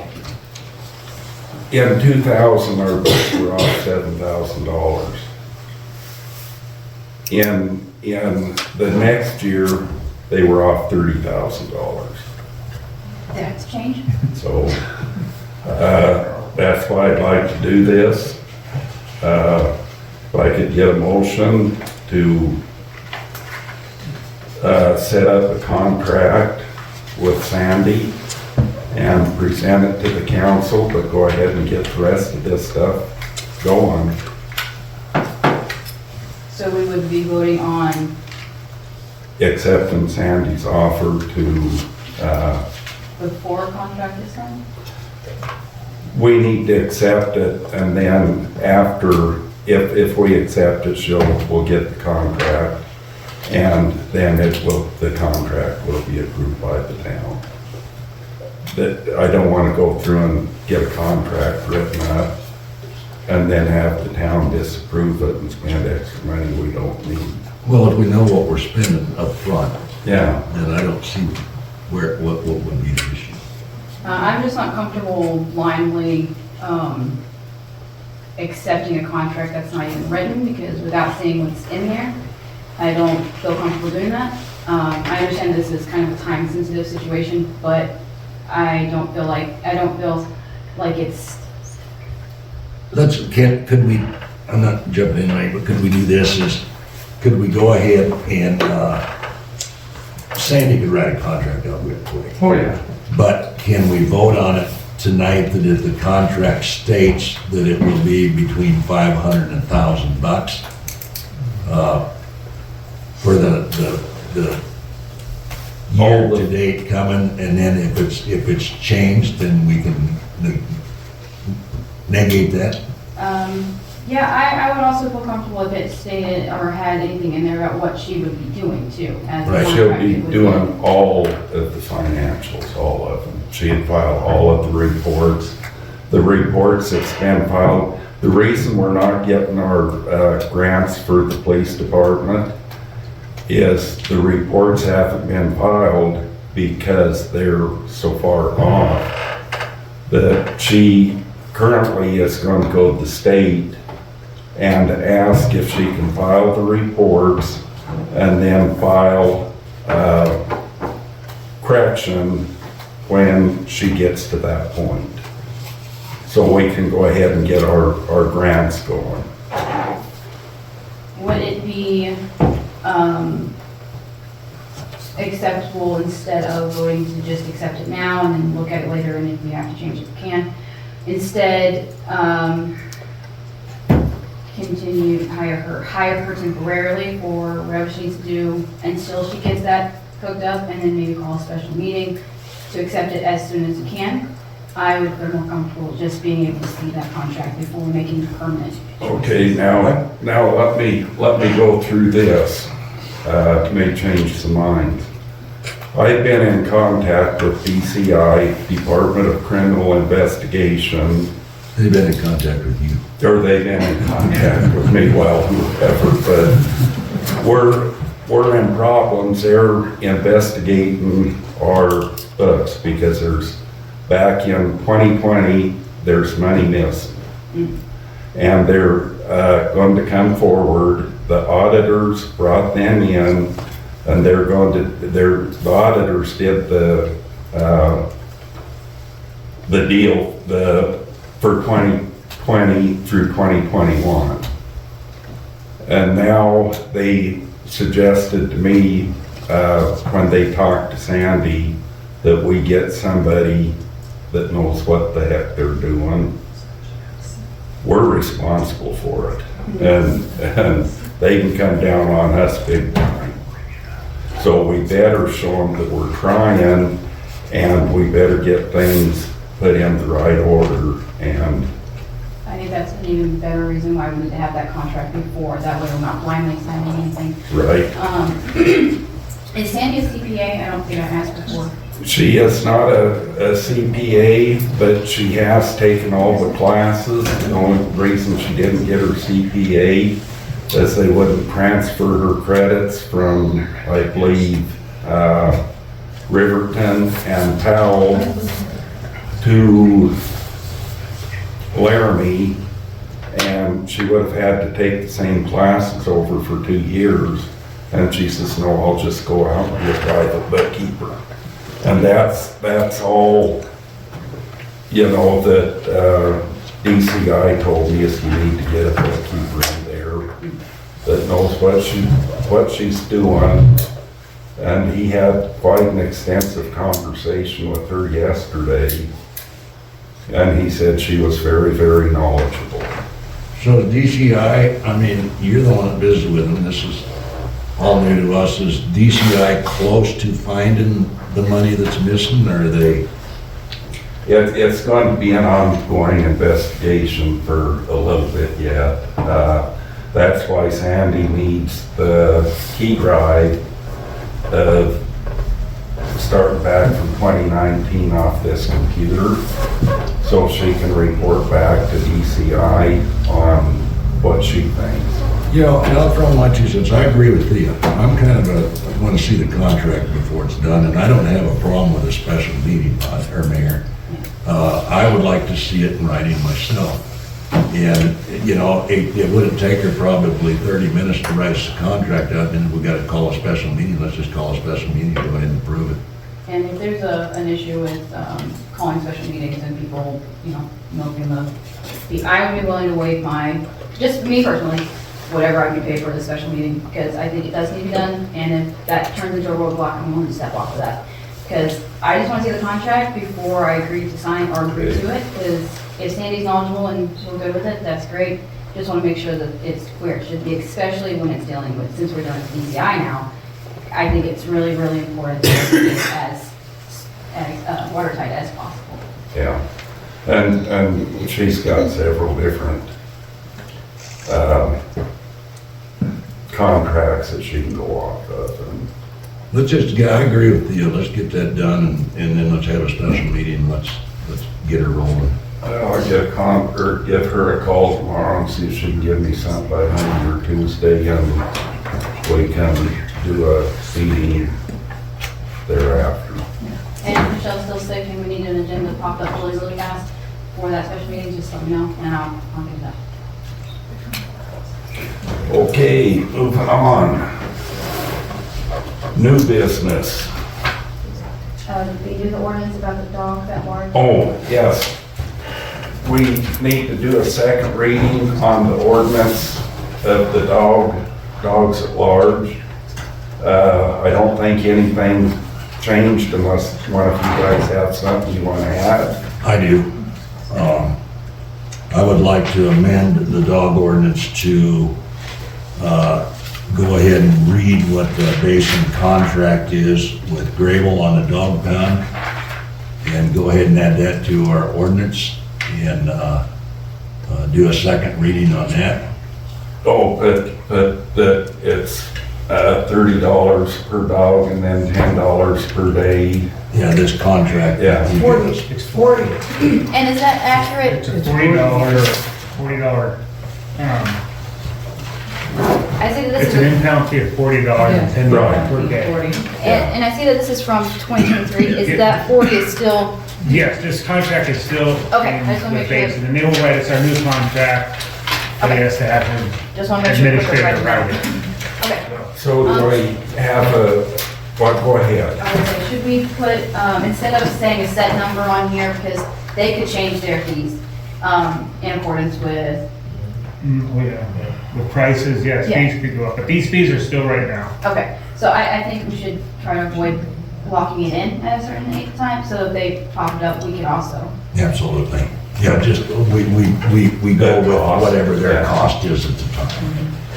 [SPEAKER 1] in 2000, our books were off $7,000. In the next year, they were off $30,000.
[SPEAKER 4] That's changed.
[SPEAKER 1] So, that's why I'd like to do this. If I could get a motion to, set up a contract with Sandy and present it to the council, but go ahead and get the rest of this stuff going.
[SPEAKER 4] So we would be voting on,
[SPEAKER 1] Accepting Sandy's offer to,
[SPEAKER 4] before contract is signed?
[SPEAKER 1] we need to accept it, and then after, if we accept it, we'll get the contract, and then the contract will be approved by the town. That, I don't want to go through and get a contract written up, and then have the town disapprove it and spend extra money we don't need.
[SPEAKER 2] Well, if we know what we're spending up front,
[SPEAKER 1] Yeah,
[SPEAKER 2] then I don't see what would be the issue.
[SPEAKER 4] I'm just not comfortable blindly, accepting a contract that's not even written, because without seeing what's in there, I don't feel comfortable doing that. I understand this is kind of a time-sensitive situation, but I don't feel like it's,
[SPEAKER 2] Could we, I'm not jumping in, right, but could we do this could we go ahead and, Sandy could write a contract out real quick.
[SPEAKER 1] oh yeah.
[SPEAKER 2] But can we vote on it tonight that if the contract states that it will be between $500 and $1,000 for the year to date coming, and then if it's changed, then we can negate that?
[SPEAKER 4] yeah, I would also feel comfortable if it stated or had anything in there about what she would be doing too. As the
[SPEAKER 1] Right, she'll
[SPEAKER 4] contract
[SPEAKER 1] be
[SPEAKER 4] would
[SPEAKER 1] doing all of the financials, all of them. She'd file all of the reports. The reports that's been filed, The reason we're not getting our grants for the police department is the reports haven't been filed because they're so far off. That she currently is going to go to the state and ask if she can file the reports and then file correction when she gets to that point. So we can go ahead and get our grants going.
[SPEAKER 4] Would it be acceptable instead of voting to just accept it now and then look at it later, and if we have to change it, we can? Instead, continue, hire her temporarily for whatever she needs to do until she gets that hooked up, and then maybe call a special meeting to accept it as soon as you can. I would feel more comfortable just being able to see that contract before making it permanent.
[SPEAKER 1] Okay, now let me go through this, may change some minds. I've been in contact with DCI, Department of Criminal Investigation.
[SPEAKER 2] They've been in contact with you.
[SPEAKER 1] Or they've been in contact with me, well, whoever, but we're in problems. They're investigating our books because back in 2020, there's money missing. And they're going to come forward. The auditors brought them in, and the auditors did the deal for 2020 through 2021. And now they suggested to me, when they talked to Sandy, that we get somebody that knows what the heck they're doing. We're responsible for it. And they can come down on us big time. So we better show them that we're trying, and we better get things put in the right order. And
[SPEAKER 4] I think that's an even better reason why we need to have that contract before. That way we're not blindly signing anything.
[SPEAKER 1] right.
[SPEAKER 4] Is Sandy a CPA? I don't think I asked before.
[SPEAKER 1] She is not a CPA, but she has taken all the classes. The only reason she didn't get her CPA is they wouldn't transfer her credits from, I believe, Riverton and Powell to Laramie, and she would have had to take the same classes over for 2 years. And she says, no, I'll just go out and be a private bookkeeper. And that's all, that DCI told me is you need to get a bookkeeper in there that knows what she's doing. And he had quite an extensive conversation with her yesterday. And he said she was very, very knowledgeable.
[SPEAKER 2] So DCI, I mean, you're the one that visited with them, this is all new to us. Is DCI close to finding the money that's missing, or are they?
[SPEAKER 1] It's going to be an ongoing investigation for a little bit yet. That's why Sandy needs the key drive of starting back from 2019 off this computer, so she can report back to DCI on what she thinks.
[SPEAKER 2] And I'll throw my 2 cents. I agree with Thea. I'm kind of I want to see the contract before it's done, and I don't have a problem with a special meeting, Mayor. I would like to see it in writing myself. And, it wouldn't take her probably 30 minutes to write the contract out, and then we got to call a special meeting. Let's just call a special meeting, go ahead and approve it.
[SPEAKER 4] And if there's an issue with calling special meetings and people, milking the fee, I would be willing to waive just me personally, whatever I can pay for the special meeting, because I think it does need to be done, and if that turns into a roadblock, I'm willing to step off of that. Because I just want to see the contract before I agree to sign or agree to it, because if Sandy's knowledgeable and she's good with it, that's great. Just want to make sure that it's where it should be, especially when it's dealing with, since we're dealing with DCI now, I think it's really, really important that it's as watertight as possible.
[SPEAKER 1] Yeah, and she's got several different contracts that she can go off of. And
[SPEAKER 2] I agree with you. Let's get that done, and then let's have a special meeting. Let's get her rolling.
[SPEAKER 1] I'll give her a call tomorrow and see if she can give me something by Monday or Tuesday, and we can do a meeting thereafter.
[SPEAKER 4] And if Michelle's still sick and we need an agenda pop up really, really fast for that special meeting, just let me know and I'll get that.
[SPEAKER 1] Okay, moving on. New business.
[SPEAKER 4] Did we do the ordinance about the dog that large?
[SPEAKER 1] Oh, yes. We need to do a second reading on the ordinance of the dogs at large. I don't think anything changed unless one of you guys have something you want to add.
[SPEAKER 2] I do. I would like to amend the dog ordinance to go ahead and read what the basin contract is with Grable on the dog pound, and go ahead and add that to our ordinance, and do a second reading on that.
[SPEAKER 1] Oh, but it's $30 per dog and then $10 per day.
[SPEAKER 2] Yeah, this contract.
[SPEAKER 1] Yeah.
[SPEAKER 5] It's 40.
[SPEAKER 4] And is that accurate?
[SPEAKER 5] It's a $40,
[SPEAKER 4] I see that this
[SPEAKER 5] it's
[SPEAKER 4] is,
[SPEAKER 5] an impound fee of $40 and $10 per day.
[SPEAKER 4] and I see that this is from 2023. Is that 40 is still,
[SPEAKER 5] Yes, this contract is still
[SPEAKER 4] Okay,
[SPEAKER 5] in
[SPEAKER 4] I just wanna
[SPEAKER 5] the
[SPEAKER 4] make sure.
[SPEAKER 5] basin, and they will write us our new contract, but
[SPEAKER 4] Okay.
[SPEAKER 5] he has to have him
[SPEAKER 4] just want to make sure. we put the right
[SPEAKER 5] administrator write
[SPEAKER 4] amount.
[SPEAKER 5] it.
[SPEAKER 4] Okay.
[SPEAKER 1] So do I have go ahead.
[SPEAKER 4] I would say, should we put, instead of saying a set number on here, because they could change their fees, in accordance with,
[SPEAKER 5] The prices, yes,
[SPEAKER 4] Yeah.
[SPEAKER 5] fees could go up, but these fees are still right now.
[SPEAKER 4] okay. So I think we should try to avoid locking it in at a certain date of time, so if they pop it up, we could also.
[SPEAKER 2] Absolutely. Yeah, just, we go with whatever their cost is at the time.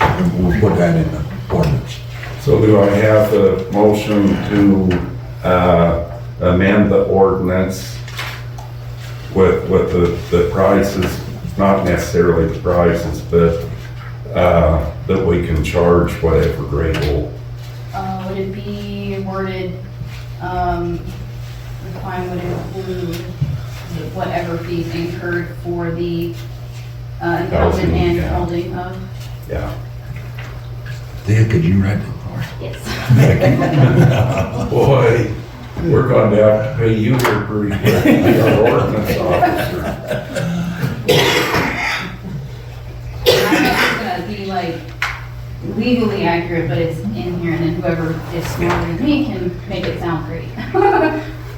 [SPEAKER 2] And we'll put that in the ordinance.
[SPEAKER 1] So do I have a motion to amend the ordinance with the prices, not necessarily the prices, but that we can charge whatever Grable.
[SPEAKER 4] Would it be worded, the fine would include whatever fees incurred for the impoundment and
[SPEAKER 1] yeah.
[SPEAKER 4] holding of?
[SPEAKER 1] Yeah.
[SPEAKER 2] Thea, could you write that for us?
[SPEAKER 4] Yes.
[SPEAKER 1] Boy, we're going to have to pay you here pretty quick, be our ordinance officer.
[SPEAKER 4] I don't know if it's gonna be like legally accurate, but it's in here, and then whoever is smarter than me can make it sound great.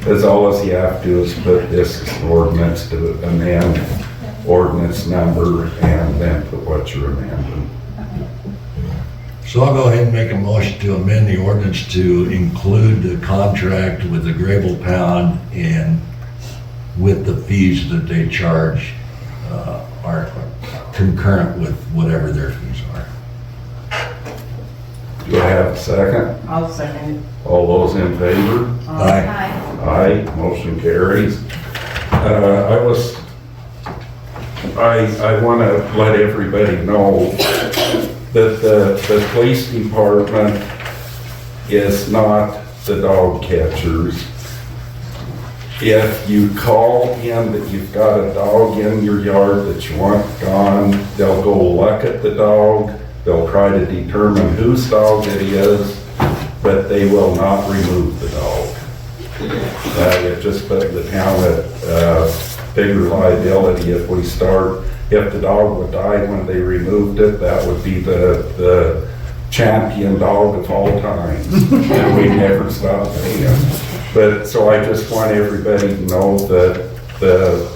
[SPEAKER 1] That's all you have to do is put this ordinance to amend ordinance number and then put what you're amending.
[SPEAKER 2] So I'll go ahead and make a motion to amend the ordinance to include the contract with the Grable Pound and with the fees that they charge are concurrent with whatever their fees are.
[SPEAKER 1] Do I have a second?
[SPEAKER 3] I'll second
[SPEAKER 1] All those in favor?
[SPEAKER 2] Aye.
[SPEAKER 4] Hi.
[SPEAKER 1] Aye, motion carries. I want to let everybody know that the police department is not the dog catchers. If you call in that you've got a dog in your yard that you want gone, they'll go look at the dog, they'll try to determine whose dog it is, but they will not remove the dog. It just put the town at bigger liability if we start. If the dog would die when they removed it, that would be the champion dog of all time. And we never stop paying. But, so I just want everybody to know that the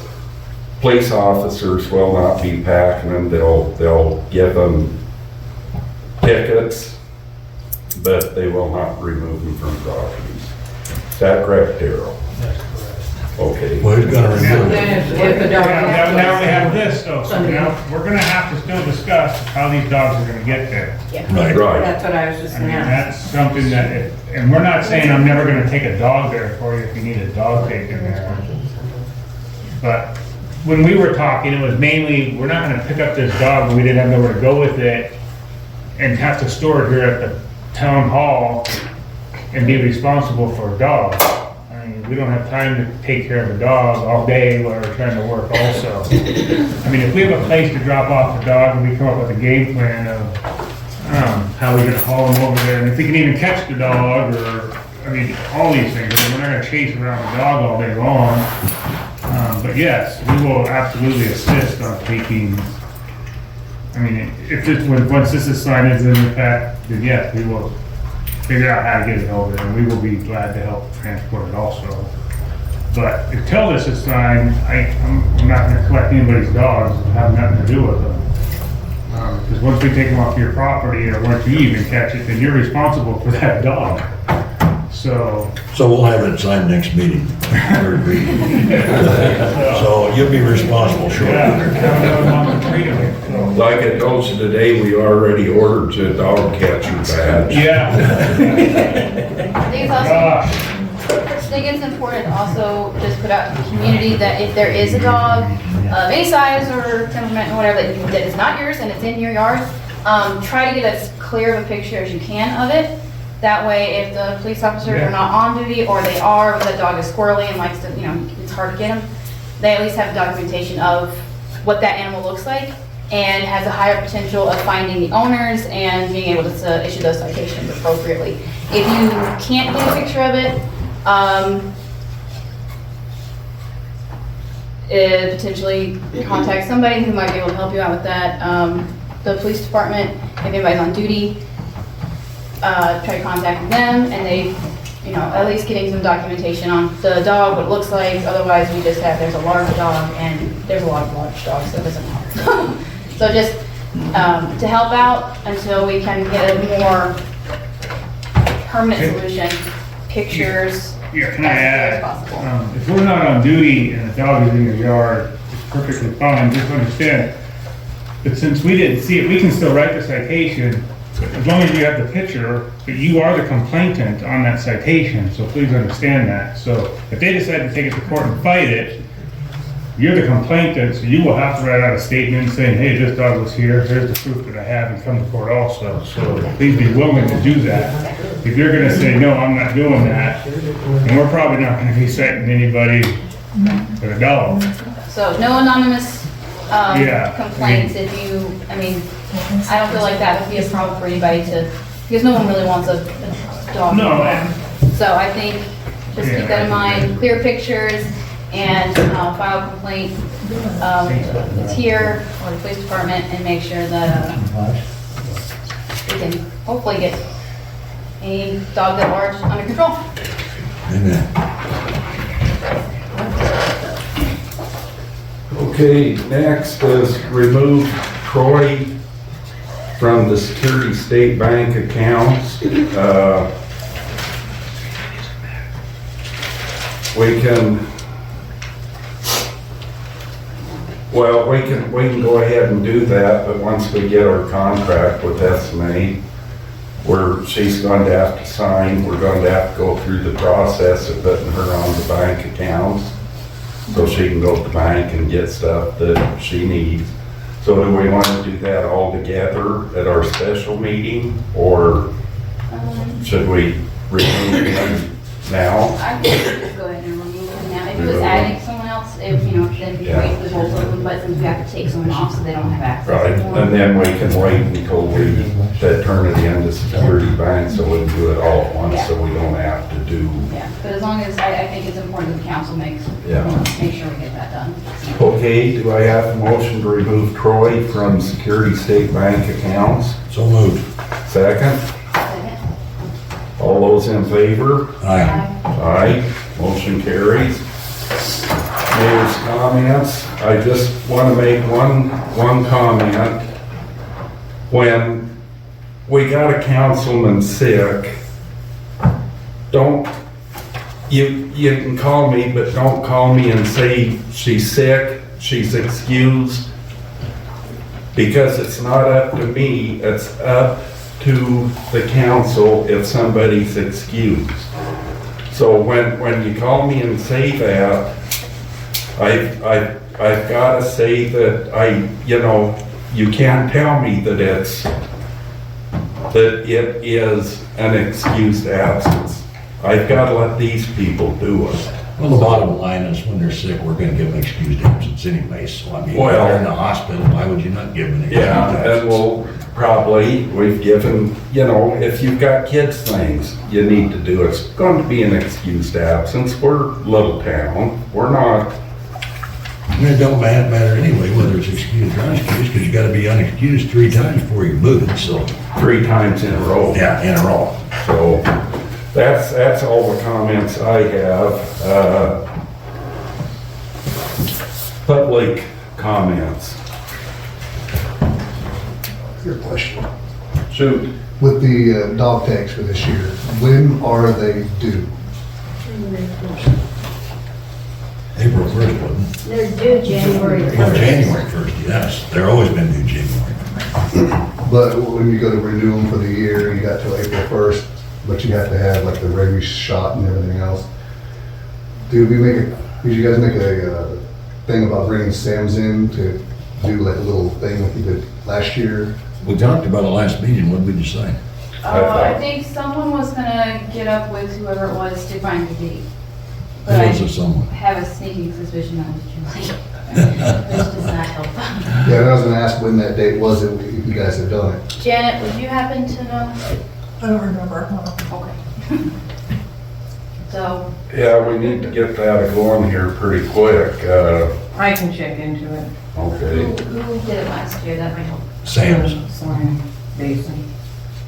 [SPEAKER 1] police officers will not be packing them. They'll give them tickets, but they will not remove them from properties. Is that correct, Darryl? Okay.
[SPEAKER 2] Well, who's gonna remove it?
[SPEAKER 3] Then if the dog.
[SPEAKER 5] Now we have this though, so now we're gonna have to still discuss how these dogs are gonna get there.
[SPEAKER 2] Right.
[SPEAKER 1] Right.
[SPEAKER 3] That's what I was just
[SPEAKER 5] I mean,
[SPEAKER 3] gonna ask.
[SPEAKER 5] that's something that, and we're not saying I'm never gonna take a dog there for you if you need a dog taken there. But when we were talking, it was mainly, we're not gonna pick up this dog when we didn't have nowhere to go with it and have to store it here at the town hall and be responsible for a dog. I mean, mean, we don't have time to take care of a dog all day while we're trying to work also. I mean, if we have a place to drop off the dog and we come up with a game plan of how we're gonna haul him over there, and if we can even catch the dog, or, I mean, all these things, I mean, we're not gonna chase around the dog all day long. But yes, we will absolutely assist on taking, I mean, if this, once this assignment is in effect, then yes, we will figure out how to get it over there, and we will be glad to help transport it also. But until this is signed, I'm not gonna collect anybody's dogs and have nothing to do with them. Because once we take them off your property, or once you even catch it, then you're responsible for that dog. So
[SPEAKER 2] we'll have it signed next meeting. Third reading. So you'll be responsible, sure.
[SPEAKER 1] Like I told you today, we already ordered a dog catcher badge.
[SPEAKER 5] Yeah.
[SPEAKER 7] I think it's also, I think it's important to also just put out to the community that if there is a dog of any size or temperament or whatever that is not yours and it's in your yard, try to get as clear of a picture as you can of it. That way, if the police officers are not on duty, or they are, but the dog is squirrely and likes to, you know, it's hard to get them, they at least have documentation of what that animal looks like and has a higher potential of finding the owners and being able to issue those citations appropriately. If you can't get a picture of it, potentially contact somebody who might be able to help you out with that. The police department, if anybody's on duty, try to contact them, and they, you know, at least getting some documentation on the dog, what it looks like. Otherwise, we just have, there's a large dog, and there's a lot of large dogs, so it doesn't help. So just to help out until we can get a more permanent solution, pictures,
[SPEAKER 5] Yeah, can I
[SPEAKER 7] as
[SPEAKER 5] add,
[SPEAKER 7] possible.
[SPEAKER 5] if we're not on duty and the dog is in your yard, it's perfectly fine, just understand that since we didn't see it, we can still write the citation as long as you have the picture, but you are the complainant on that citation, so please understand that. So if they decide to take it to court and fight it, you're the complainant, so you will have to write out a statement saying, hey, this dog was here, here's the proof that I have, and come to court also. So please be willing to do that. If you're gonna say, no, I'm not doing that, and we're probably not gonna be citing anybody for the dog.
[SPEAKER 4] So no anonymous
[SPEAKER 5] Yeah,
[SPEAKER 4] complaints if you, I mean, I don't feel like that would be a problem for anybody to, because no one really wants a dog.
[SPEAKER 5] No.
[SPEAKER 4] So I think, just keep that in mind, clear pictures and file a complaint it's here, or the police department, and make sure that we can hopefully get any dog that large under control.
[SPEAKER 2] Amen.
[SPEAKER 1] Okay, next is remove Troy from the Security State Bank accounts. We can go ahead and do that, but once we get our contract with SMA, she's going to have to sign, we're going to have to go through the process of putting her on the bank accounts, so she can go to the bank and get stuff that she needs. So do we want to do that all together at our special meeting, or should we remove them now?
[SPEAKER 4] I think we just go ahead and remove it now. If it was adding someone else, if, you know, then we wait for the both of them, but since we have to take someone off so they don't have access
[SPEAKER 1] Right,
[SPEAKER 4] anymore.
[SPEAKER 1] and then we can wait until we turn it into Security Bank, so we can do it all at once, so we don't have to do.
[SPEAKER 4] Yeah, but as long as, I think it's important that the council make sure we get that done.
[SPEAKER 1] Okay, do I have a motion to remove Troy from Security State Bank accounts?
[SPEAKER 2] So moved.
[SPEAKER 1] Second?
[SPEAKER 4] Second.
[SPEAKER 1] All those in favor?
[SPEAKER 2] Aye.
[SPEAKER 1] Aye, motion carries. Mayor's comments. I just want to make one comment. When we got a councilman sick, you can call me, but don't call me and say she's sick, she's excused, because it's not up to me, it's up to the council if somebody's excused. So when you call me and say that, I've got to say that you can't tell me that it is an excused absence. I've got to let these people do it.
[SPEAKER 2] Well, the bottom line is when they're sick, we're gonna give them excused absence anyway, so I mean, if
[SPEAKER 1] Well-
[SPEAKER 2] they're in the hospital, why would you not give them an excused
[SPEAKER 1] Yeah,
[SPEAKER 2] absence?
[SPEAKER 1] and we'll probably, we've given, you know, if you've got kids things you need to do, it's going to be an excused absence. We're a little town, we're not,
[SPEAKER 2] And it don't matter anyway, whether it's excused or unexcused, because you gotta be unexcused 3 times before you move it, so,
[SPEAKER 1] 3 times in a row.
[SPEAKER 2] yeah, in a row.
[SPEAKER 1] So that's all the comments I have. Public comments.
[SPEAKER 10] Your question.
[SPEAKER 1] Shoot.
[SPEAKER 10] With the dog tags for this year, when are they due?
[SPEAKER 2] April 1st, wasn't it?
[SPEAKER 9] They're due January
[SPEAKER 2] Oh,
[SPEAKER 9] 1st.
[SPEAKER 2] January 1st, yes, they're always been due January.
[SPEAKER 10] But when you go to renew them for the year, you got till April 1st, but you have to have like the rabies shot and everything else. Did you guys make a thing about bringing Sam's in to do like a little thing like you did last year?
[SPEAKER 2] We talked about it last meeting, what did we decide?
[SPEAKER 4] I think someone was gonna get up with whoever it was to find the date. But
[SPEAKER 2] Who was
[SPEAKER 4] I
[SPEAKER 2] it, someone?
[SPEAKER 4] have a sneaking suspicion that was Julie. This does not help.
[SPEAKER 10] Yeah, and I was gonna ask when that date was, if you guys have done it.
[SPEAKER 4] Janet, would you happen to know?
[SPEAKER 6] I don't remember. No.
[SPEAKER 4] Okay. So,
[SPEAKER 1] Yeah, we need to get that going here pretty quick.
[SPEAKER 3] I can check into it.
[SPEAKER 1] Okay.
[SPEAKER 4] who did it last year? That might help.
[SPEAKER 2] Sam's.
[SPEAKER 3] Sign basin.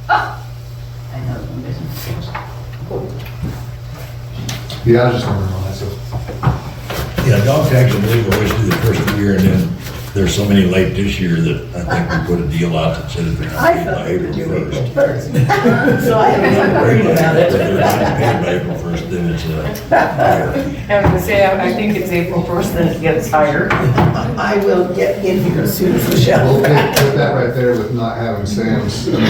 [SPEAKER 4] Oh,
[SPEAKER 3] I know the business.
[SPEAKER 10] Yeah, I was just wondering on that, so.
[SPEAKER 2] Yeah, dog tags, I believe, we always do the first of the year, and then there's so many late this year that I think we put a deal out that said if they're not paid by April 1st.
[SPEAKER 9] First. So I haven't worried about
[SPEAKER 2] If they're
[SPEAKER 9] it.
[SPEAKER 2] not paid by April 1st, then it's a higher.
[SPEAKER 3] I was gonna say, I think it's April 1st, then it gets higher.
[SPEAKER 9] I will get in here as soon as Michelle.
[SPEAKER 10] Well, with that right there, with not having Sam's, I mean,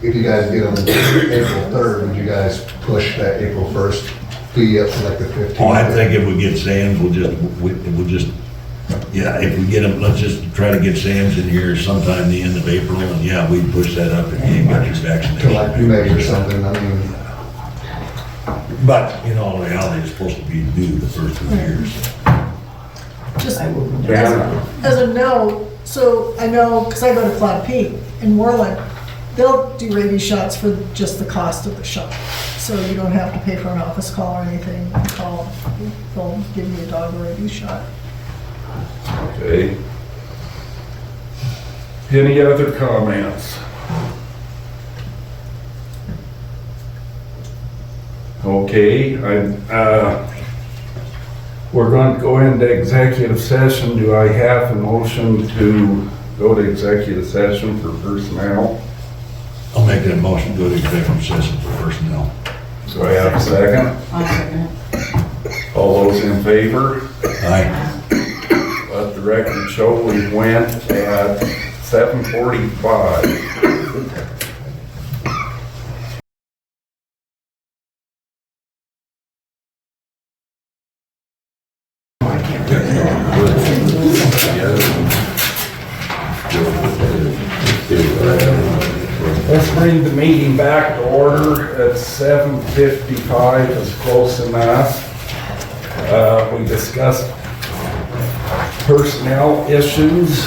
[SPEAKER 10] if you guys get them April 3rd, would you guys push that April 1st fee up to like the 15th?
[SPEAKER 2] Oh, I think if we get Sam's, we'll just, yeah, if we get them, let's just try to get Sam's in here sometime the end of April, and yeah, we push that up if you got your
[SPEAKER 10] To like
[SPEAKER 2] vaccination.
[SPEAKER 10] May or something, I mean,
[SPEAKER 2] But, in all reality, it's supposed to be due the first of the year, so.
[SPEAKER 6] Just
[SPEAKER 1] Yeah.
[SPEAKER 6] as a note, so I know, because I go to Cloud Peak in Moreland, they'll do rabies shots for just the cost of the shot. So you don't have to pay for an office call or anything. You call, they'll give you a dog rabies shot.
[SPEAKER 1] Okay. Any other comments? Okay, we're going to go into executive session. Do I have a motion to go to executive session for personnel?
[SPEAKER 2] I'll make that motion, go to executive session for personnel.
[SPEAKER 1] Do I have a second?
[SPEAKER 3] I'll second it.
[SPEAKER 1] All those in favor?
[SPEAKER 2] Aye.
[SPEAKER 1] Let the record show we went at 7:45. Let's bring the meeting back to order at 7:55, is close enough. We discussed personnel issues,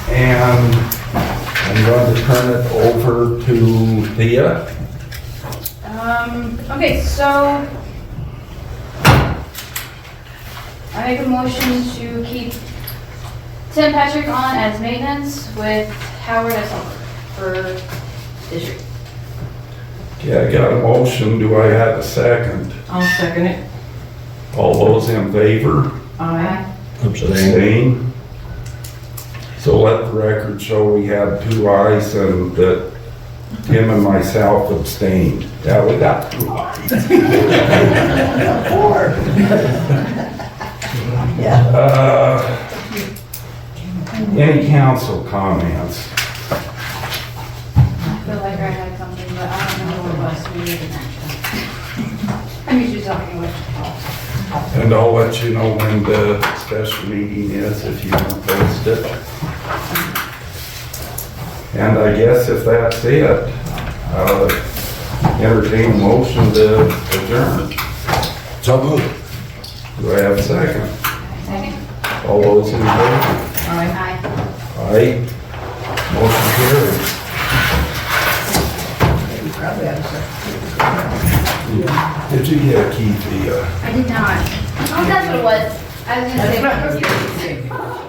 [SPEAKER 1] and I'm going to turn it over to Thea.
[SPEAKER 4] Okay, so I make a motion to keep Tim Patrick on as maintenance with Howard as helper for this year.
[SPEAKER 1] Okay, I got a motion, do I have a second?
[SPEAKER 3] I'll second it.
[SPEAKER 1] All those in favor?
[SPEAKER 3] Aye.
[SPEAKER 1] Abstain? So let the record show we had 2 ayes and that Tim and myself abstained. Yeah, we got 2 ayes.
[SPEAKER 9] Yeah.
[SPEAKER 1] Any council comments?
[SPEAKER 4] I feel like I had something, but I don't know what it was. We need an action. I'm usually talking with.
[SPEAKER 1] And I'll let you know when the special meeting is if you want to post it. And I guess if that's it, entertain a motion to adjourn.
[SPEAKER 2] So moved.
[SPEAKER 1] Do I have a second?
[SPEAKER 7] Second.
[SPEAKER 1] All those in favor?
[SPEAKER 7] Aye.
[SPEAKER 1] Aye. Motion carries.
[SPEAKER 9] You probably have to.
[SPEAKER 1] Did you get a key, Thea?
[SPEAKER 7] I did not. Oh, that's what it was. I was gonna say.